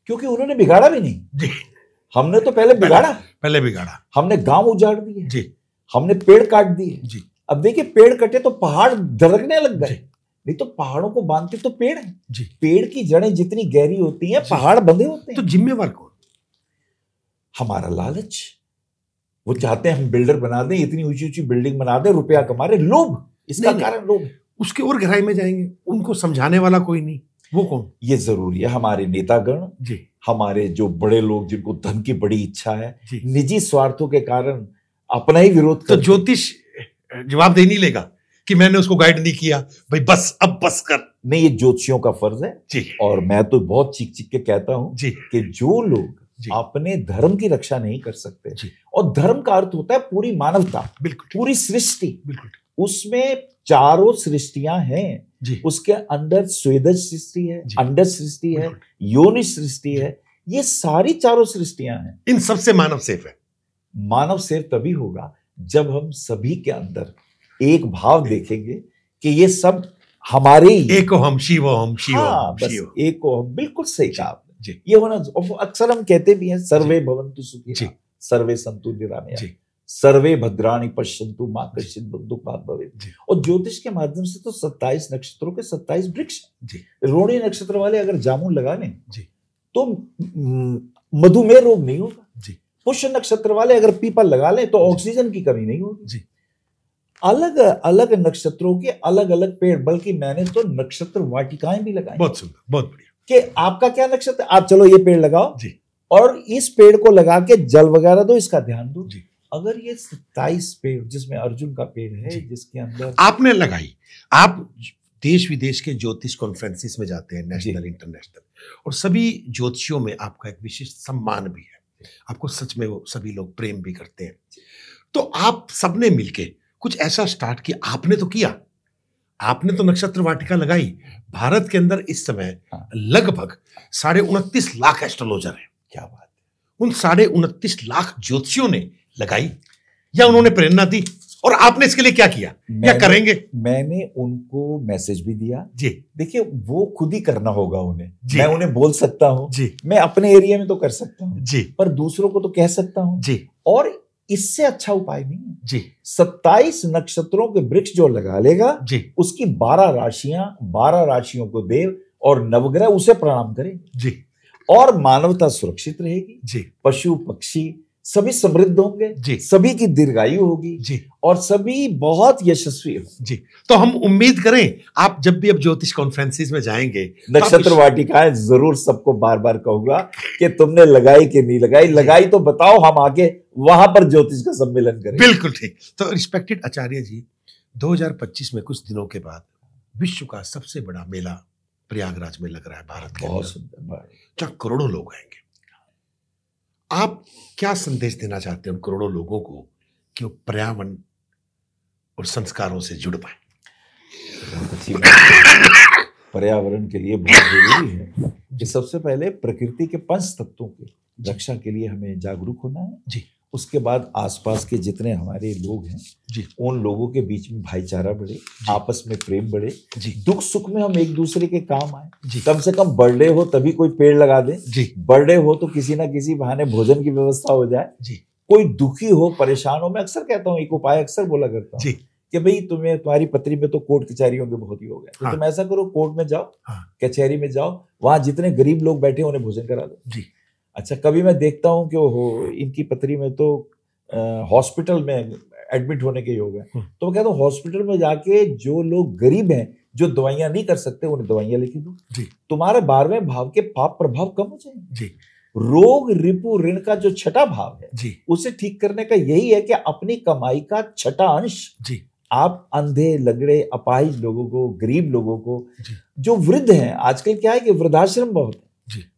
क्योंकि उन्होंने बिगाड़ा भी नहीं जी। हमने तो पहले बिगाड़ा, हमने गांव उजाड़ दिए जी, हमने पेड़ काट दिए जी। अब देखिए, पेड़ कटे तो पहाड़ दरकने लग गए, नहीं तो पहाड़ों को बांधते तो पेड़ हैं जी। पेड़ की जड़ें जितनी गहरी होती हैं, पहाड़ बंधे होते हैं। तो जिम्मेवार कौन? हमारा लालच। वो चाहते हैं हम बिल्डर बना दें, इतनी ऊंची ऊंची बिल्डिंग बना दें, रुपया कमा रहे, लोभ, इसका कारण लोभ है। उसके और गहराई में जाएंगे, उनको समझाने वाला कोई नहीं, वो कौन? ये जरूरी है। हमारे नेतागण जी, हमारे जो बड़े लोग जिनको धन की बड़ी इच्छा है, निजी स्वार्थों के कारण अपना ही विरोध तो ज्योतिष जवाब दे नहीं लेगा कि मैंने उसको गाइड नहीं किया, भाई बस अब बस कर। नहीं, ये ज्योतिषियों का फर्ज है जी। और मैं तो बहुत चीख चीख के कहता हूं जी कि जो लोग अपने धर्म की रक्षा नहीं कर सकते जी, और धर्म का अर्थ होता है पूरी मानवता, बिल्कुल पूरी सृष्टि, बिल्कुल उसमें चारों सृष्टियां हैं जी। उसके अंदर स्वेदज सृष्टि है, अंडज सृष्टि है, योनि सृष्टि है, ये सारी चारों सृष्टियां हैं। इन सबसे मानव सेफ है। मानव सेफ तभी होगा जब हम सभी के अंदर एक भाव देखेंगे कि ये सब हमारे ही, एको हम शिवो हम शिवो। हाँ, बस एको हम, बिल्कुल सही कहा आपने। ये होना, अक्सर हम कहते भी हैं सर्वे भवन्तु सुखिनः सर्वे सन्तु निरामयाः सर्वे भद्राणि पश्यन्तु मा कश्चित् दुःखभाग् भवेत्। और ज्योतिष के माध्यम से तो 27 नक्षत्रों के 27 वृक्ष जी। रोहिणी नक्षत्र वाले अगर जामुन लगा लें जी तो मधुमेह रोग नहीं होगा जी। पुष्य नक्षत्र वाले अगर पीपल लगा लें तो ऑक्सीजन की कमी नहीं होगी जी। अलग अलग नक्षत्रों के अलग अलग पेड़, बल्कि मैंने तो नक्षत्र वाटिकाएं भी लगाई। बहुत सुंदर, बहुत बढ़िया। कि आपका क्या नक्षत्र, आप चलो ये पेड़ लगाओ जी, और इस पेड़ को लगा के जल वगैरह दो, इसका ध्यान दो जी। अगर ये 27 पेड़ जिसमें अर्जुन का पेड़ है, जिसके अंदर आपने लगाई, आप देश विदेश के ज्योतिष कॉन्फ्रेंसिस में जाते हैं, नेशनल इंटरनेशनल, और सभी ज्योतिषियों में आपका एक विशिष्ट सम्मान भी है, आपको सच में वो सभी लोग प्रेम भी करते हैं। तो आप सबने मिलके कुछ ऐसा स्टार्ट किया, आपने तो किया, आपने तो नक्षत्र वाटिका लगाई। भारत के अंदर इस समय लगभग 29.5 लाख एस्ट्रोलॉजर हैं। क्या बात है। उन 29.5 लाख ज्योतिषियों ने लगाई या उन्होंने प्रेरणा दी, और आपने इसके लिए क्या किया या करेंगे? मैंने उनको मैसेज भी दिया जी। देखिए, वो खुद ही करना होगा उन्हें, मैं उन्हें बोल सकता हूँ जी, मैं अपने एरिया में तो कर सकता हूँ जी, पर दूसरों को तो कह सकता हूँ जी, और इससे अच्छा उपाय नहीं है जी। 27 नक्षत्रों के वृक्ष जो लगा लेगा जी, उसकी 12 राशियों को देव और नवग्रह उसे प्रणाम करें जी, और मानवता सुरक्षित रहेगी जी, पशु पक्षी सभी समृद्ध होंगे जी, सभी की दीर्घायु होगी जी, और सभी बहुत यशस्वी होंगे। जी। तो हम उम्मीद करें आप जब भी अब ज्योतिष कॉन्फ्रेंसिस में जाएंगे, नक्षत्र वाटिकाएं जरूर सबको बार बार कहूंगा कि तुमने लगाई कि नहीं लगाई, लगाई तो बताओ, हम आगे वहां पर ज्योतिष का सम्मेलन करें। बिल्कुल ठीक। तो रिस्पेक्टेड आचार्य जी, 2025 में कुछ दिनों के बाद विश्व का सबसे बड़ा मेला प्रयागराज में लग रहा है भारत के, बहुत सुंदर, जहां करोड़ों लोग आएंगे। आप क्या संदेश देना चाहते हैं उन करोड़ों लोगों को कि वो पर्यावरण और संस्कारों से जुड़ पाए? बहुत अच्छी बात। पर्यावरण के लिए बहुत जरूरी है कि सबसे पहले प्रकृति के 5 तत्वों की रक्षा के लिए हमें जागरूक होना है जी। उसके बाद आसपास के जितने हमारे लोग हैं जी, उन लोगों के बीच में भाईचारा बढ़े, आपस में प्रेम बढ़े, जी, दुख सुख में हम एक दूसरे के काम आए जी। कम से कम बर्थडे हो तभी कोई पेड़ लगा दे जी, बर्थडे हो तो किसी ना किसी बहाने भोजन की व्यवस्था हो जाए जी, कोई दुखी हो परेशान हो। मैं अक्सर कहता हूँ, एक उपाय अक्सर बोला करता हूँ कि भाई तुम्हारी पत्री में तो कोर्ट कचहरियों के बहुत ही हो गए, तो तुम ऐसा करो, कोर्ट में जाओ, कचहरी में जाओ, वहां जितने गरीब लोग बैठे उन्हें भोजन करा दो। जी। अच्छा, कभी मैं देखता हूँ कि इनकी पत्री में तो हॉस्पिटल में एडमिट होने के योग है, तो मैं कहता हूँ हॉस्पिटल में जाके जो लोग गरीब हैं, जो दवाइयां नहीं कर सकते, उन्हें दवाइयां लेके दो, तुम्हारे 12वें भाव के पाप प्रभाव कम हो जाएंगे। रोग रिपु ऋण का जो छठा भाव है उसे ठीक करने का यही है कि अपनी कमाई का छठा अंश आप अंधे लंगड़े अपाहिज लोगों को, गरीब लोगों को, जो वृद्ध हैं, आजकल क्या है कि वृद्धाश्रम बहुत है,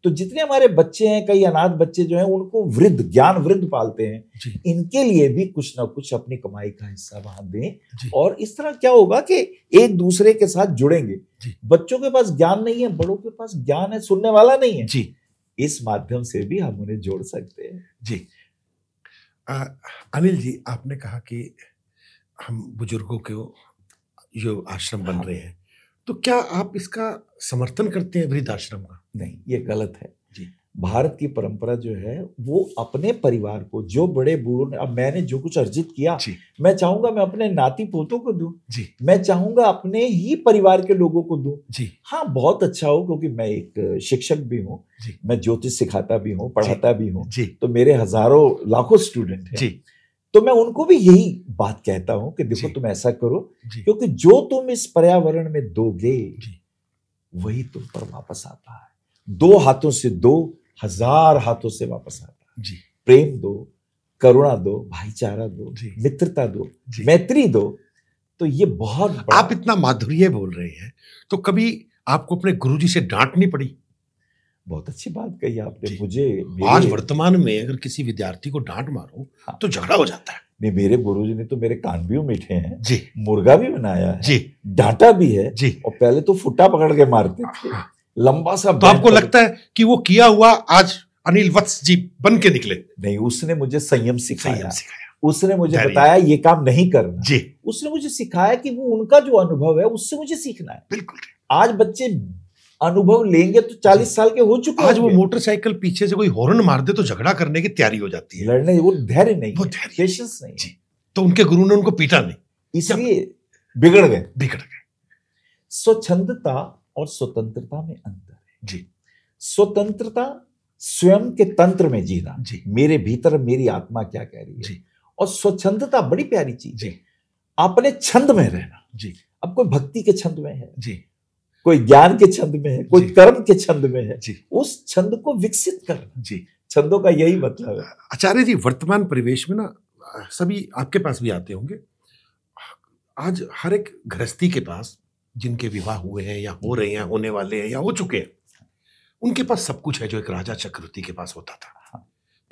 तो जितने हमारे बच्चे हैं, कई अनाथ बच्चे जो हैं, उनको वृद्ध ज्ञान वृद्ध पालते हैं, इनके लिए भी कुछ ना कुछ अपनी कमाई का हिस्सा वहां दें। और इस तरह क्या होगा कि एक दूसरे के साथ जुड़ेंगे। बच्चों के पास ज्ञान नहीं है, बड़ों के पास ज्ञान है, सुनने वाला नहीं है जी, इस माध्यम से भी हम उन्हें जोड़ सकते हैं जी। अनिल जी, आपने कहा कि हम बुजुर्गों के जो आश्रम बन रहे हैं, तो क्या आप इसका समर्थन करते हैं वृद्धाश्रम का? नहीं, ये गलत है जी। भारत की परंपरा जो है वो अपने परिवार को, जो बड़े बूढ़ों ने, अब मैंने जो कुछ अर्जित किया मैं चाहूंगा मैं अपने नाती पोतों को दूं जी, मैं चाहूंगा अपने ही परिवार के लोगों को दूं जी। हाँ, बहुत अच्छा हो, क्योंकि मैं एक शिक्षक भी हूँ, मैं ज्योतिष सिखाता भी हूँ, पढ़ाता भी हूँ, तो मेरे हजारों लाखों स्टूडेंट हैं, तो मैं उनको भी यही बात कहता हूं कि देखो तुम ऐसा करो, क्योंकि जो तुम इस पर्यावरण में दोगे वही तुम पर वापस आता है। 2 हाथों से दो, 1000 हाथों से वापस आता है। प्रेम दो, करुणा दो, भाईचारा दो, मित्रता दो, मैत्री दो, तो ये बहुत बड़ा। आप इतना माधुर्य बोल रहे हैं, तो कभी आपको अपने गुरुजी से डांट नहीं पड़ी? बहुत अच्छी बात कही आपने। मुझे आज वर्तमान में अगर किसी विद्यार्थी को डांट मारो तो झगड़ा हो जाता है। नहीं, मेरे गुरुजी ने तो मेरे कान भी मीठे हैं जी, मुर्गा भी बनाया है जी, डांटा भी है जी, और पहले तो फुट्टा पकड़ के मारते थे, लंबा सा। तो आपको लगता है कि वो किया हुआ आज अनिल वत्स जी बन के निकले? नहीं, उसने मुझे संयम सिखाया, उसने मुझे बताया ये काम नहीं करना जी, उसने मुझे सिखाया कि वो उनका जो अनुभव है उससे मुझे सीखना है। बिल्कुल। आज बच्चे अनुभव लेंगे तो 40 साल के हो चुके हैं। आज वो मोटरसाइकिल पीछे से कोई हॉर्न मार दे तो झगड़ा करने की तैयारी हो जाती है, लड़ने, वो धैर्य नहीं, वो पेशेंस नहीं जी। तो उनके गुरु ने उनको पीटा नहीं, इसलिए बिगड़ गए। स्वच्छंदता और स्वतंत्रता में अंतर है जी। स्वतंत्रता स्वयं के तंत्र में जीना जी, मेरे भीतर मेरी आत्मा क्या कह रही है जी, और स्वच्छंदता बड़ी प्यारी चीज है, अपने छंद में रहना जी। अब कोई भक्ति के छंद में है जी, कोई ज्ञान के छंद में है, कोई कर्म के छंद में है जी, उस छंद को विकसित करना जी, छंदों का यही मतलब है। आचार्य जी, वर्तमान परिवेश में ना सभी आपके पास भी आते होंगे। आज हर एक गृहस्थी के पास, जिनके विवाह हुए हैं या हो रहे हैं, होने वाले हैं या हो चुके हैं, उनके पास सब कुछ है जो एक राजा चक्रवर्ती के पास होता था,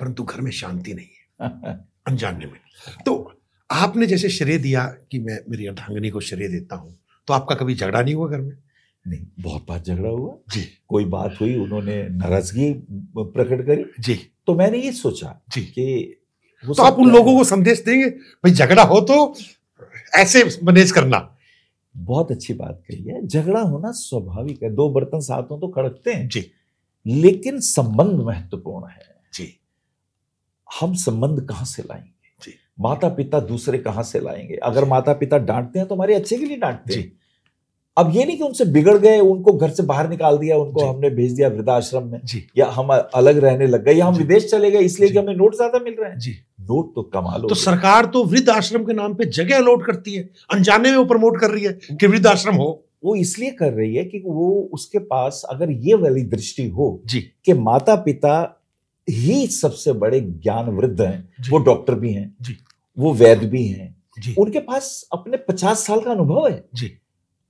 परंतु घर में शांति नहीं है, अनजाने में। तो आपने जैसे श्रेय दिया कि मैं मेरी अर्धांगिनी को श्रेय देता हूं, तो आपका कभी झगड़ा नहीं हुआ घर में? नहीं, बहुत बार झगड़ा हुआ जी। कोई बात हुई, उन्होंने नाराजगी प्रकट करी जी, तो मैंने ये सोचा जी कि तो आप उन लोगों को संदेश देंगे, भाई झगड़ा हो तो ऐसे मैनेज करना। बहुत अच्छी बात कही है, झगड़ा होना स्वाभाविक है, दो बर्तन साथ हो तो खड़कते हैं जी, लेकिन संबंध महत्वपूर्ण है जी। हम संबंध कहां से लाएंगे जी, माता पिता दूसरे कहां से लाएंगे? अगर माता पिता डांटते हैं तो हमारे अच्छे के लिए डांटते हैं। अब ये नहीं कि उनसे बिगड़ गए, उनको घर से बाहर निकाल दिया, उनको हमने भेज दिया वृद्धाश्रम में, या हम अलग रहने लग गए, या हम विदेश चले गए इसलिए कि हमें नोट ज्यादा मिल रहे हैं। जी, नोट तो कमाल हो। तो सरकार तो वृद्धाश्रम के नाम पे जगह अलॉट करती है, अनजाने में वो प्रमोट कर रही है कि वृद्धाश्रम हो। वो इसलिए कर रही है कि वो उसके पास अगर ये वाली दृष्टि हो जी, कि माता पिता ही सबसे बड़े ज्ञान वृद्ध हैं, वो डॉक्टर भी हैं जी, वो वैद्य भी हैं जी, उनके पास अपने 50 साल का अनुभव है जी,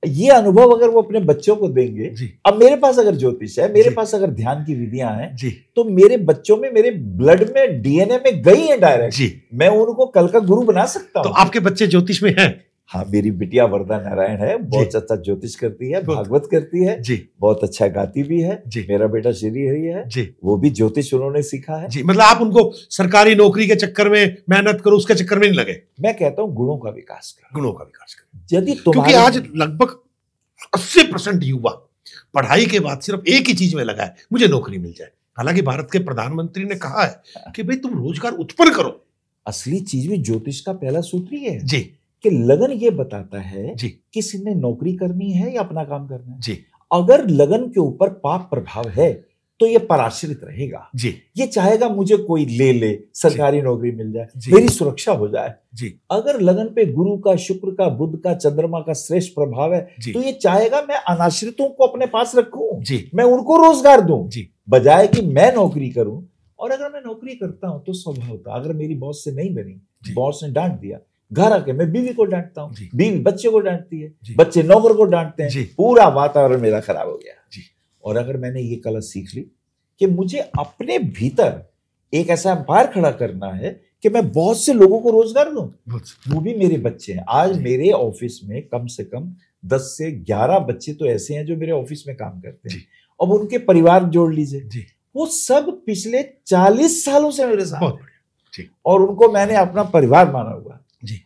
ये अनुभव अगर वो अपने बच्चों को देंगे। जी, अब मेरे पास अगर ज्योतिष है, मेरे जी, पास अगर ध्यान की विधियां हैं, जी, तो मेरे बच्चों में, मेरे ब्लड में, डीएनए में गई है डायरेक्ट। जी, मैं उनको कल का गुरु बना सकता तो हूं। आपके बच्चे ज्योतिष में हैं? हाँ, मेरी बिटिया वरदा नारायण है, बहुत अच्छा ज्योतिष करती है, भागवत करती है जी, बहुत अच्छा गाती भी है जी, मेरा बेटा श्री हरि है जी, वो भी ज्योतिष उन्होंने सीखा है जी। मतलब आप उनको सरकारी नौकरी के चक्कर में मेहनत करो, उसके चक्कर में नहीं लगे। मैं कहता हूं गुणों का विकास करो, गुणों का विकास करो। यदि क्योंकि आज लगभग 80% युवा पढ़ाई के बाद सिर्फ एक ही चीज में लगा है, मुझे नौकरी मिल जाए। हालांकि भारत के प्रधानमंत्री ने कहा है कि भाई तुम रोजगार उत्पन्न करो। असली चीज में ज्योतिष का पहला सूत्र ही है जी, कि लगन ये बताता है जी, किसी ने नौकरी करनी है या अपना काम करना है। जी, अगर लगन के ऊपर पाप प्रभाव है तो ये पराश्रित रहेगा। जी, ये चाहेगा मुझे कोई ले ले, सरकारी नौकरी मिल जाए, जी, मेरी सुरक्षा हो जाए। जी, अगर लगन पे गुरु का, शुक्र का, बुध का, चंद्रमा का श्रेष्ठ प्रभाव है जी, तो ये चाहेगा मैं अनाश्रितों को अपने पास रखूं, जी, मैं उनको रोजगार दूं, जी, बजाय कि मैं नौकरी करूं। और अगर मैं नौकरी करता हूं तो स्वभाव होता, अगर मेरी बॉस से नहीं बनी, बॉस ने डांट दिया, घर आके मैं बीवी को डांटता हूं, बीवी बच्चे को डांटती है, बच्चे नौकर को डांटते हैं, पूरा वातावरण मेरा खराब हो गया। और अगर मैंने ये कला सीख ली कि मुझे अपने भीतर एक ऐसा एम्पायर खड़ा करना है कि मैं बहुत से लोगों को रोजगार दूं, वो भी मेरे बच्चे हैं। आज मेरे ऑफिस में कम से कम 10 से 11 बच्चे तो ऐसे हैं जो मेरे ऑफिस में काम करते हैं। अब उनके परिवार जोड़ लीजिए, वो सब पिछले 40 सालों से मेरे साथ, और उनको मैंने अपना परिवार माना हुआ।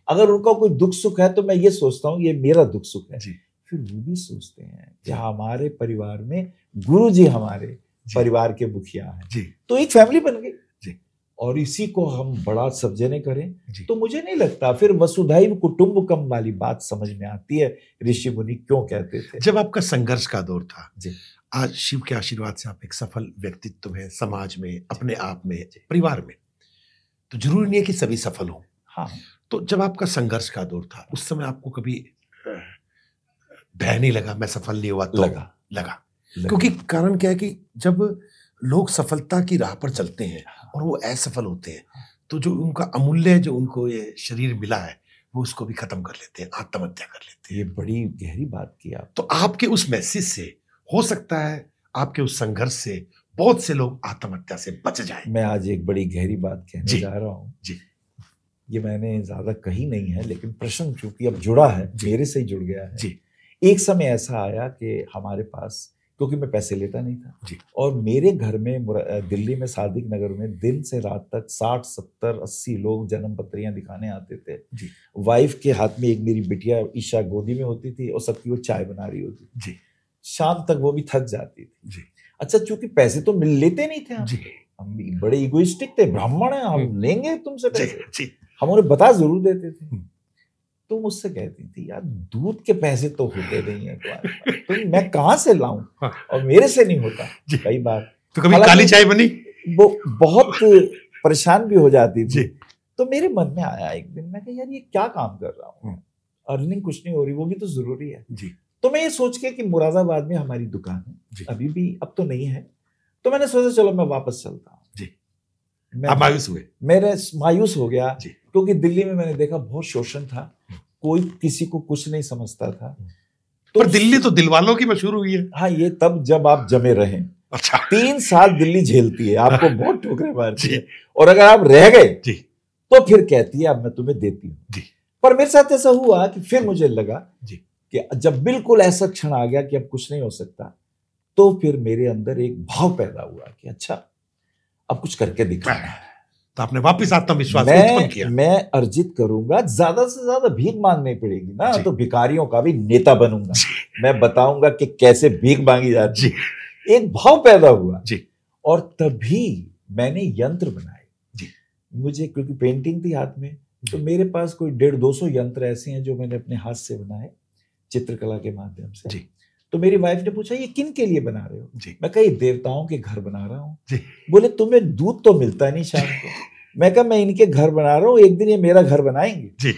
अगर उनका कोई दुख सुख है तो मैं ये सोचता हूँ ये मेरा दुख सुख है। फिर वो भी सोचते हैं कि हमारे परिवार में गुरु जी हमारे परिवार के मुखिया हैं, तो एक फैमिली बन गई। और इसी को हम बड़ा सब्जने करें तो मुझे नहीं लगता फिर वसुधैव कुटुंबकम वाली बात समझ में आती है, ऋषि मुनि क्यों कहते थे। जब आपका संघर्ष का दौर था, आज शिव के आशीर्वाद से आप एक सफल व्यक्तित्व है, समाज में, अपने आप में, परिवार में, तो जरूरी नहीं है कि सभी सफल हों। हाँ, तो जब आपका संघर्ष का दौर था उस समय आपको कभी भय नहीं लगा मैं सफल नहीं हुआ? तो लगा। क्योंकि कारण क्या है कि जब लोग सफलता की राह पर चलते हैं और वो असफल होते हैं तो जो उनका अमूल्य, जो उनको ये शरीर मिला है, वो उसको भी खत्म कर लेते हैं, आत्महत्या कर लेते हैं। ये बड़ी गहरी बात की आप। तो आपके उस मैसेज से हो सकता है, आपके उस संघर्ष से बहुत से लोग आत्महत्या से बच जाएं। मैं आज एक बड़ी गहरी बात कहने जा रहा हूँ। ये मैंने ज्यादा कही नहीं है, लेकिन प्रश्न चूंकि अब जुड़ा है, मेरे से ही जुड़ गया है। एक समय ऐसा आया कि हमारे पास, क्योंकि मैं पैसे लेता नहीं था, और मेरे घर में दिल्ली में सादिक नगर में दिन से रात तक 60, 70, 80 लोग जन्म पत्रियां दिखाने आते थे। वाइफ के हाथ में एक मेरी बिटिया ईशा गोदी में होती थी और सबकी वो चाय बना रही होती थी। शाम तक वो भी थक जाती थी। अच्छा, चूंकि पैसे तो मिल लेते नहीं थे, हम बड़े इगोइस्टिक थे, ब्राह्मण है, हम लेंगे तुमसे पैसे, हम उन्हें बता जरूर देते थे। तो मुझसे कहती थी यार दूध के पैसे तो होते नहीं है तुम्हारे, तो मैं कहाँ से लाऊं, और मेरे से नहीं होता कई बार। तो कभी काली चाय बनी, वो बहुत परेशान भी हो जाती थी। तो मेरे मन में आया एक दिन, मैं कहा यार ये क्या काम कर रहा हूँ, अर्निंग कुछ नहीं हो रही, वो भी तो जरूरी है। तो मैं ये सोच के कि मुरादाबाद में हमारी दुकान है अभी भी, अब तो नहीं है, तो मैंने सोचा चलो मैं वापस चलता हूँ। आप मायूस हुए? मेरे मायूस हो गया क्योंकि दिल्ली में मैंने देखा बहुत शोषण था, कोई किसी को कुछ नहीं समझता था। तो पर दिल्ली तो दिल वालों की मशहूर हुई है। हाँ, ये तब जब आप जमे रहे। अच्छा। 3 साल दिल्ली झेलती है, आपको बहुत ठोकरें मारती है, और अगर आप रह गए तो फिर कहती है अब मैं तुम्हें देती हूँ। पर मेरे साथ ऐसा हुआ कि फिर मुझे लगा कि जब बिल्कुल ऐसा क्षण आ गया कि अब कुछ नहीं हो सकता, तो फिर मेरे अंदर एक भाव पैदा हुआ कि अच्छा अब कुछ करके दिखाना है। तो आपने वापस आत्मविश्वास उत्पन्न किया। मैं अर्जित करूंगा, ज्यादा से ज्यादा भीख मांगनी पड़ेगी ना, तो भिखारियों का भी नेता बनूंगा, मैं बताऊंगा कि कैसे भीख मांगी जाती है। एक भाव पैदा हुआ और तभी मैंने यंत्र बनाए। मुझे क्योंकि पेंटिंग थी हाथ में, तो मेरे पास कोई 150-200 यंत्र ऐसे हैं जो मैंने अपने हाथ से बनाए चित्रकला के माध्यम से। तो मेरी वाइफ ने पूछा ये किन के लिए बना रहे हो? मैं कहा देवताओं के घर बना रहा हूँ। बोले तुम्हें दूध तो मिलता नहीं शाम को। मैं कहा मैं इनके घर बना रहा हूँ, एक दिन ये मेरा घर बनाएंगे।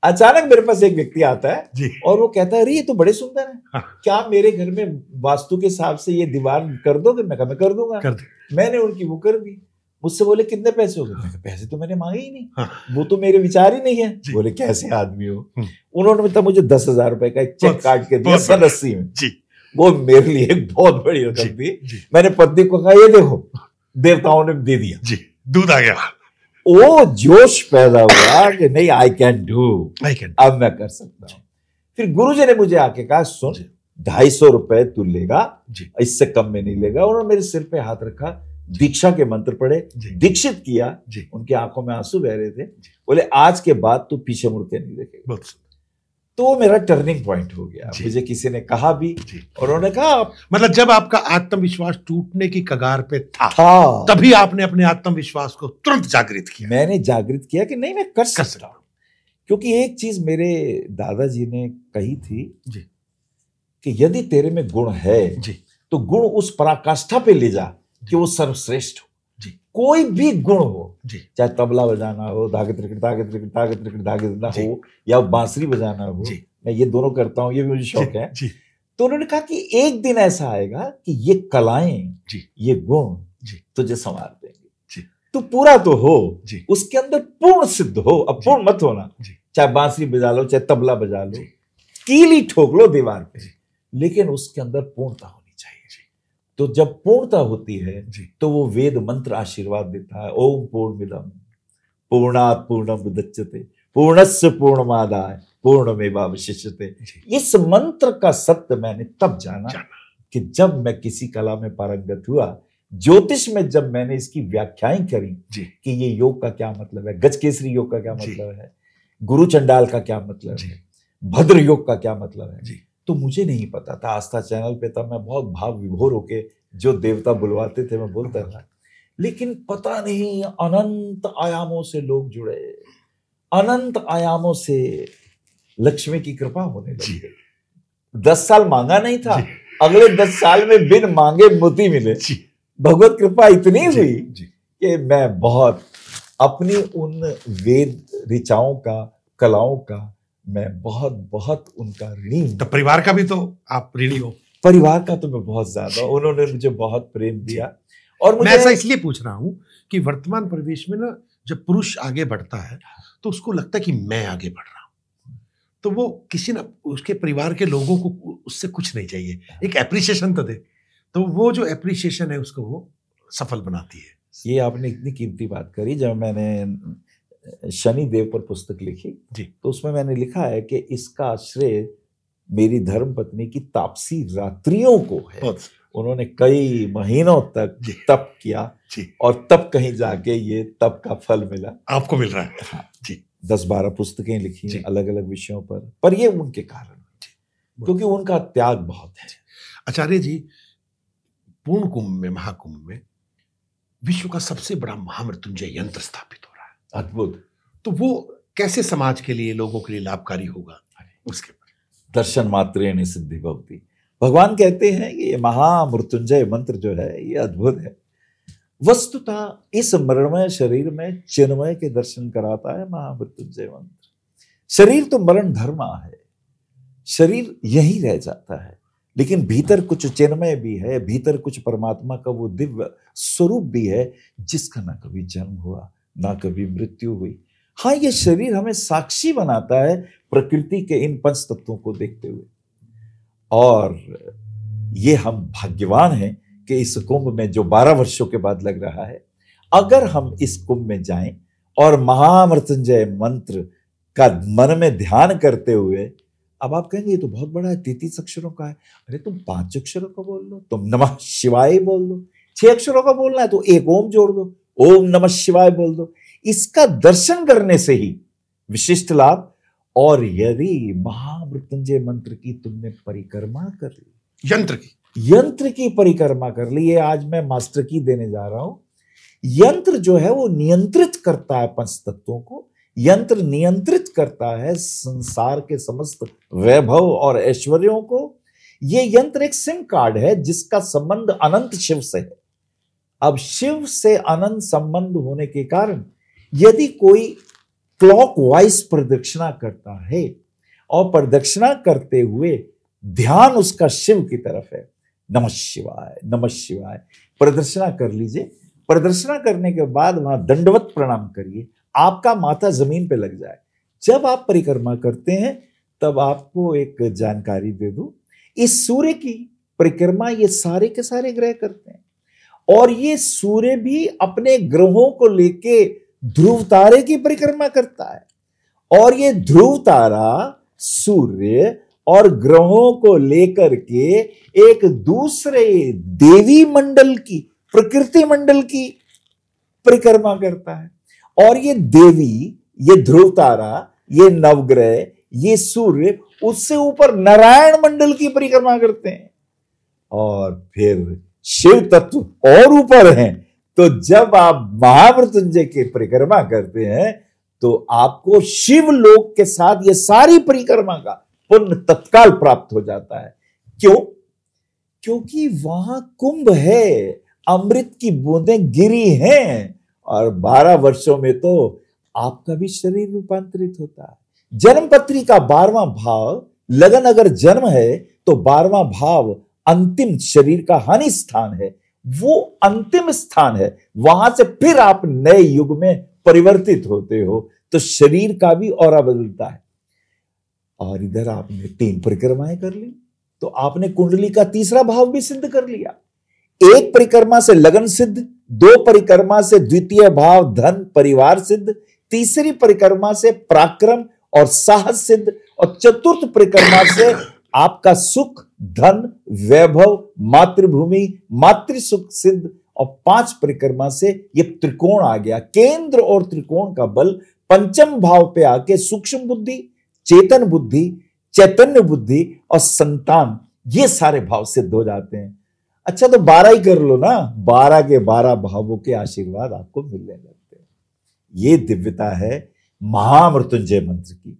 अचानक मेरे पास एक व्यक्ति आता है और वो कहता है अरे ये तो बड़े सुंदर है, क्या मेरे घर में वास्तु के हिसाब से ये दीवार कर दोगे? मैं कहा मैं कर दूंगा। मैंने उनकी वो कर दी। मुझसे बोले कितने पैसे हो गए? मैं कहा पैसे तो मैंने मांगे ही नहीं, वो तो मेरे विचार ही नहीं है। बोले कैसे आदमी हो? उन्होंने तब मुझे 10,000 रुपए का एक चेक काट के दिया सन 80 में। वो मेरे लिए एक बहुत बड़ी रकम थी। मैंने पत्नी को कहा ये देखो देवताओं ने दे दिया, दूध आ गया। ओ जोश पैदा हुआ कि नहीं आई कैन डू, अब मैं कर सकता हूँ। फिर गुरुजी ने मुझे आके कहा सुन 250 रुपए तू लेगा, इससे कम में नहीं लेगा। उन्होंने मेरे सिर पे हाथ रखा, दीक्षा के मंत्र पढ़े, दीक्षित किया। उनकी आंखों में आंसू बह रहे थे। बोले आज के बाद तू पीछे मुड़ के नहीं देखेगा। तो मेरा टर्निंग पॉइंट हो गया। मुझे किसी ने कहा भी और उन्होंने कहा मतलब जब आपका आत्मविश्वास टूटने की कगार पे था तभी आपने अपने आत्मविश्वास को तुरंत जागृत किया। मैंने जागृत किया कि नहीं मैं कर सकता हूं। क्योंकि एक चीज मेरे दादाजी ने कही थी कि यदि तेरे में गुण है तो गुण उस पराकाष्ठा पे ले जा कि वो सर्वश्रेष्ठ हो। कोई भी गुण हो, चाहे तबला बजाना हो, धागे त्रिकट हो, या बांसुरी बजाना हो, मैं ये दोनों करता हूँ, ये भी मुझे शौक है। तो उन्होंने कहा कि एक दिन ऐसा आएगा कि ये कलाएं, ये गुण तुझे संवार देंगे। तू पूरा तो हो, उसके अंदर पूर्ण सिद्ध हो, अपूर्ण मत होना। चाहे बांसुरी बजा लो, चाहे तबला बजा लो, कीली ठोक लो दीवार पे, लेकिन उसके अंदर पूर्णता होनी चाहिए। तो जब पूर्णता होती है तो वो वेद मंत्र आशीर्वाद देता है, ओम पूर्णमिदं पूर्णात् पूर्णमुदच्यते पूर्णस्य पूर्णमादाय पूर्णमेवावशिष्यते। इस मंत्र का सत्य मैंने तब जाना कि जब मैं किसी कला में पारंगत हुआ। ज्योतिष में जब मैंने इसकी व्याख्याएं करी कि ये योग का क्या मतलब है, गजकेसरी योग का क्या मतलब है, गुरु चंडाल का क्या मतलब है, भद्र योग का क्या मतलब है, तो मुझे नहीं पता था। आस्था चैनल पे तब मैं बहुत भाव विभोर होके जो देवता बुलवाते थे मैं बोलता था, लेकिन पता नहीं अनंत आयामों से लोग जुड़े, अनंत आयामों से लक्ष्मी की कृपा होने लगी। 10 साल मांगा नहीं था, अगले 10 साल में बिन मांगे मोती मिले। भगवत कृपा इतनी हुई कि मैं बहुत अपनी उन वेद ऋचाओं का, कलाओं का मैं बहुत बहुत उनका ऋणी। तो परिवार का भी तो आप ऋणी हो? परिवार का तो मैं बहुत ज्यादा, उन्होंने मुझे बहुत प्रेम दिया। और मैं ऐसा इसलिए पूछ रहा हूं कि वर्तमान परिवेश में ना जब पुरुष आगे बढ़ता है तो उसको लगता है कि मैं आगे बढ़ रहा हूं, तो वो किसी ना उसके परिवार के लोगों को उससे कुछ नहीं चाहिए, एक एप्रिसिएशन तो दे। तो वो जो एप्रिसिएशन है उसको वो सफल बनाती है। ये आपने इतनी कीमती बात करी। जब मैंने शनि देव पर पुस्तक लिखी तो उसमें मैंने लिखा है कि इसका श्रेय मेरी धर्म पत्नी की तापसी रात्रियों को है। उन्होंने कई महीनों तक तप किया और तब कहीं जाके ये तप का फल मिला। आपको मिल रहा है। हाँ जी, 10-12 पुस्तकें लिखी अलग अलग विषयों पर ये उनके कारण, क्योंकि उनका त्याग बहुत है। आचार्य जी, पूर्ण कुंभ में, महाकुंभ में विश्व का सबसे बड़ा महामृत्युंजय यंत्र स्थापित हो रहा है। अद्भुत। तो वो कैसे समाज के लिए, लोगों के लिए लाभकारी होगा, उसके दर्शन मात्रेण सिद्धि भवति। भगवान कहते हैं कि ये महामृत्युंजय मंत्र जो है ये अद्भुत है। वस्तुतः इस मरणमय शरीर में चिन्मय के दर्शन कराता है महामृत्युंजय मंत्र। शरीर तो मरण धर्मा है, शरीर यही रह जाता है, लेकिन भीतर कुछ चिन्मय भी है, भीतर कुछ परमात्मा का वो दिव्य स्वरूप भी है जिसका ना कभी जन्म हुआ ना कभी मृत्यु हुई। हाँ, ये शरीर हमें साक्षी बनाता है प्रकृति के इन पंच तत्वों को देखते हुए। और ये हम भाग्यवान हैं कि इस कुंभ में जो 12 वर्षों के बाद लग रहा है, अगर हम इस कुंभ में जाएं और महामृत्युंजय मंत्र का मन में ध्यान करते हुए, अब आप कहेंगे ये तो बहुत बड़ा है, 33 अक्षरों का है। अरे तुम 5 अक्षरों का बोल लो, तुम नमः शिवाय बोल दो। 6 अक्षरों का बोलना है तो एक ओम जोड़ दो, ओम नमः शिवाय बोल दो। इसका दर्शन करने से ही विशिष्ट लाभ। और यदि महामृत्युंजय मंत्र की तुमने परिक्रमा कर ली, यंत्र की परिक्रमा कर ली, ये आज मैं मास्टर की देने जा रहा हूं। यंत्र जो है वो नियंत्रित करता है पंच तत्वों को, यंत्र नियंत्रित करता है संसार के समस्त वैभव और ऐश्वर्यों को। ये यंत्र एक सिम कार्ड है जिसका संबंध अनंत शिव से है। अब शिव से अनंत संबंध होने के कारण यदि कोई क्लॉकवाइज प्रदक्षिणा करता है और प्रदक्षिणा करते हुए ध्यान उसका शिव की तरफ है, नमः शिवाय नमः शिवाय, प्रदक्षिणा कर लीजिए। प्रदक्षिणा करने के बाद वहां दंडवत प्रणाम करिए, आपका माथा जमीन पे लग जाए। जब आप परिक्रमा करते हैं तब आपको एक जानकारी दे दूं, इस सूर्य की परिक्रमा ये सारे के सारे ग्रह करते हैं और ये सूर्य भी अपने ग्रहों को लेके ध्रुव तारे की परिक्रमा करता है। और ये ध्रुव तारा सूर्य और ग्रहों को लेकर के एक दूसरे देवी मंडल की, प्रकृति मंडल की परिक्रमा करता है। और ये देवी, ये ध्रुव तारा, ये नवग्रह, ये सूर्य, उससे ऊपर नारायण मंडल की परिक्रमा करते हैं। और फिर शिव तत्व और ऊपर हैं। तो जब आप महामृत्युंजय की परिक्रमा करते हैं तो आपको शिव लोक के साथ ये सारी परिक्रमा का पुण्य तत्काल प्राप्त हो जाता है। क्यों? क्योंकि वहां कुंभ है, अमृत की बूंदें गिरी हैं और 12 वर्षों में तो आपका भी शरीर रूपांतरित होता है। जन्मपत्री का 12वां भाव, लगन अगर जन्म है तो 12वां भाव अंतिम शरीर का हानि स्थान है, वो अंतिम स्थान है। वहां से फिर आप नए युग में परिवर्तित होते हो तो शरीर का भी औरा बदलता है। और इधर आपने 3 परिक्रमाएं कर ली तो आपने कुंडली का 3रा भाव भी सिद्ध कर लिया। 1 परिक्रमा से लगन सिद्ध, 2 परिक्रमा से द्वितीय भाव धन परिवार सिद्ध, 3री परिक्रमा से पराक्रम और साहस सिद्ध, और 4th परिक्रमा से आपका सुख, धन, वैभव, मातृभूमि, मातृ सुख सिद्ध, और 5 परिक्रमा से ये त्रिकोण आ गया। केंद्र और त्रिकोण का बल 5म भाव पे आके सूक्ष्म बुद्धि, चेतन बुद्धि, चैतन्य बुद्धि और संतान, ये सारे भाव सिद्ध हो जाते हैं। अच्छा तो 12 ही कर लो ना, 12 के 12 भावों के आशीर्वाद आपको मिलने लगते हैं। ये दिव्यता है महामृत्युंजय मंत्र की।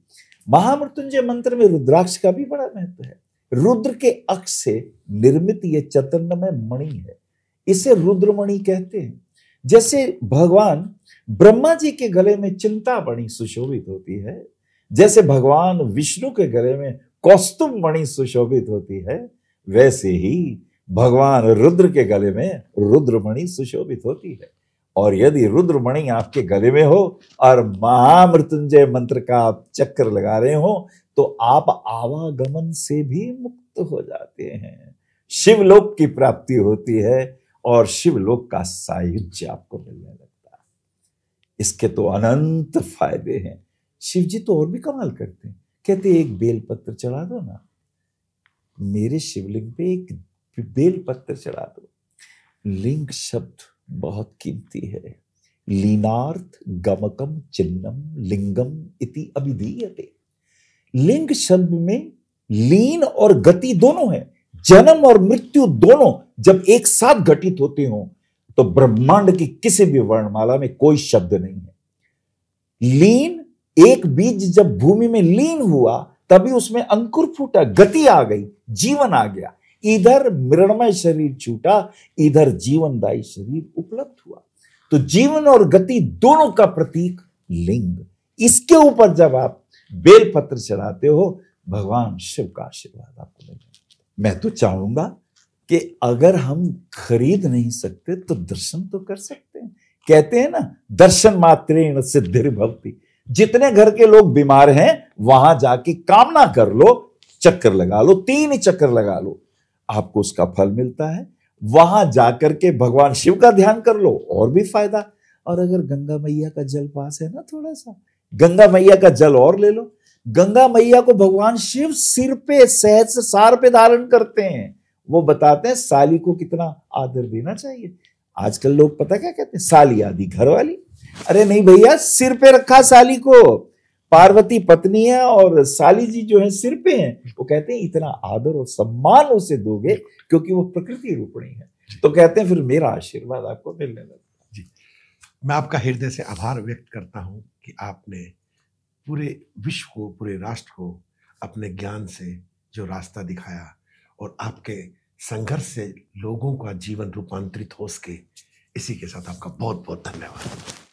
महामृत्युंजय मंत्र में रुद्राक्ष का भी बड़ा महत्व है। रुद्र के अक्ष से निर्मित ये चतुर्णमय मणि है, इसे रुद्रमणि कहते हैं। जैसे भगवान ब्रह्मा जी के गले में चिंता मणि सुशोभित होती है, जैसे भगवान विष्णु के गले में कौस्तुभ मणि सुशोभित होती है, वैसे ही भगवान रुद्र के गले में रुद्रमणि सुशोभित होती है। और यदि रुद्रमणि आपके गले में हो और महामृत्युंजय मंत्र का आप चक्कर लगा रहे हो तो आप आवागमन से भी मुक्त हो जाते हैं, शिवलोक की प्राप्ति होती है और शिवलोक का सायुज्य आपको मिलने लगता है। इसके तो अनंत फायदे हैं। शिव जी तो और भी कमाल करते हैं, कहते एक बेलपत्र चढ़ा दो ना, मेरे शिवलिंग पे एक बेलपत्र चढ़ा दो। लिंग शब्द बहुत कीमती है। लीनार्थ गमकम चिन्नम लिंगम इति अभिधीयते। लिंग शब्द में लीन और गति दोनों है। जन्म और मृत्यु दोनों जब एक साथ घटित होते हो तो ब्रह्मांड की किसी भी वर्णमाला में कोई शब्द नहीं है। लीन, एक बीज जब भूमि में लीन हुआ तभी उसमें अंकुर फूटा, गति आ गई, जीवन आ गया। इधर मृणमय शरीर छूटा, इधर जीवनदायी शरीर उपलब्ध हुआ। तो जीवन और गति दोनों का प्रतीक लिंग। इसके ऊपर जब आप बेलपत्र चढ़ाते हो भगवान शिव का आशीर्वाद आपको मिलेगा। मैं तो चाहूंगा कि अगर हम खरीद नहीं सकते तो दर्शन तो कर सकते हैं। कहते हैं ना, दर्शन मात्रेण सिद्धिर्भवति। जितने घर के लोग बीमार हैं वहां जाके कामना कर लो, चक्कर लगा लो, 3 चक्कर लगा लो, आपको उसका फल मिलता है। वहां जाकर के भगवान शिव का ध्यान कर लो, और भी फायदा। और अगर गंगा मैया का जल पास है ना, थोड़ा सा गंगा मैया का जल और ले लो। गंगा मैया को भगवान शिव सिर पे, सहस्त्र सार पे धारण करते हैं। वो बताते हैं साली को कितना आदर देना चाहिए। आजकल लोग पता क्या कहते हैं, साली आदि घर वाली। अरे नहीं भैया, सिर पे रखा साली को। पार्वती पत्नी है और साली जी जो है सिर पे हैं। वो कहते हैं इतना आदर और सम्मान उसे दोगे क्योंकि वो प्रकृति रूपणी है, तो कहते हैं फिर मेरा आशीर्वाद आपको मिलने लगा। जी, मैं आपका हृदय से आभार व्यक्त करता हूं कि आपने पूरे विश्व को, पूरे राष्ट्र को अपने ज्ञान से जो रास्ता दिखाया और आपके संघर्ष से लोगों का जीवन रूपांतरित हो सके, इसी के साथ आपका बहुत बहुत धन्यवाद।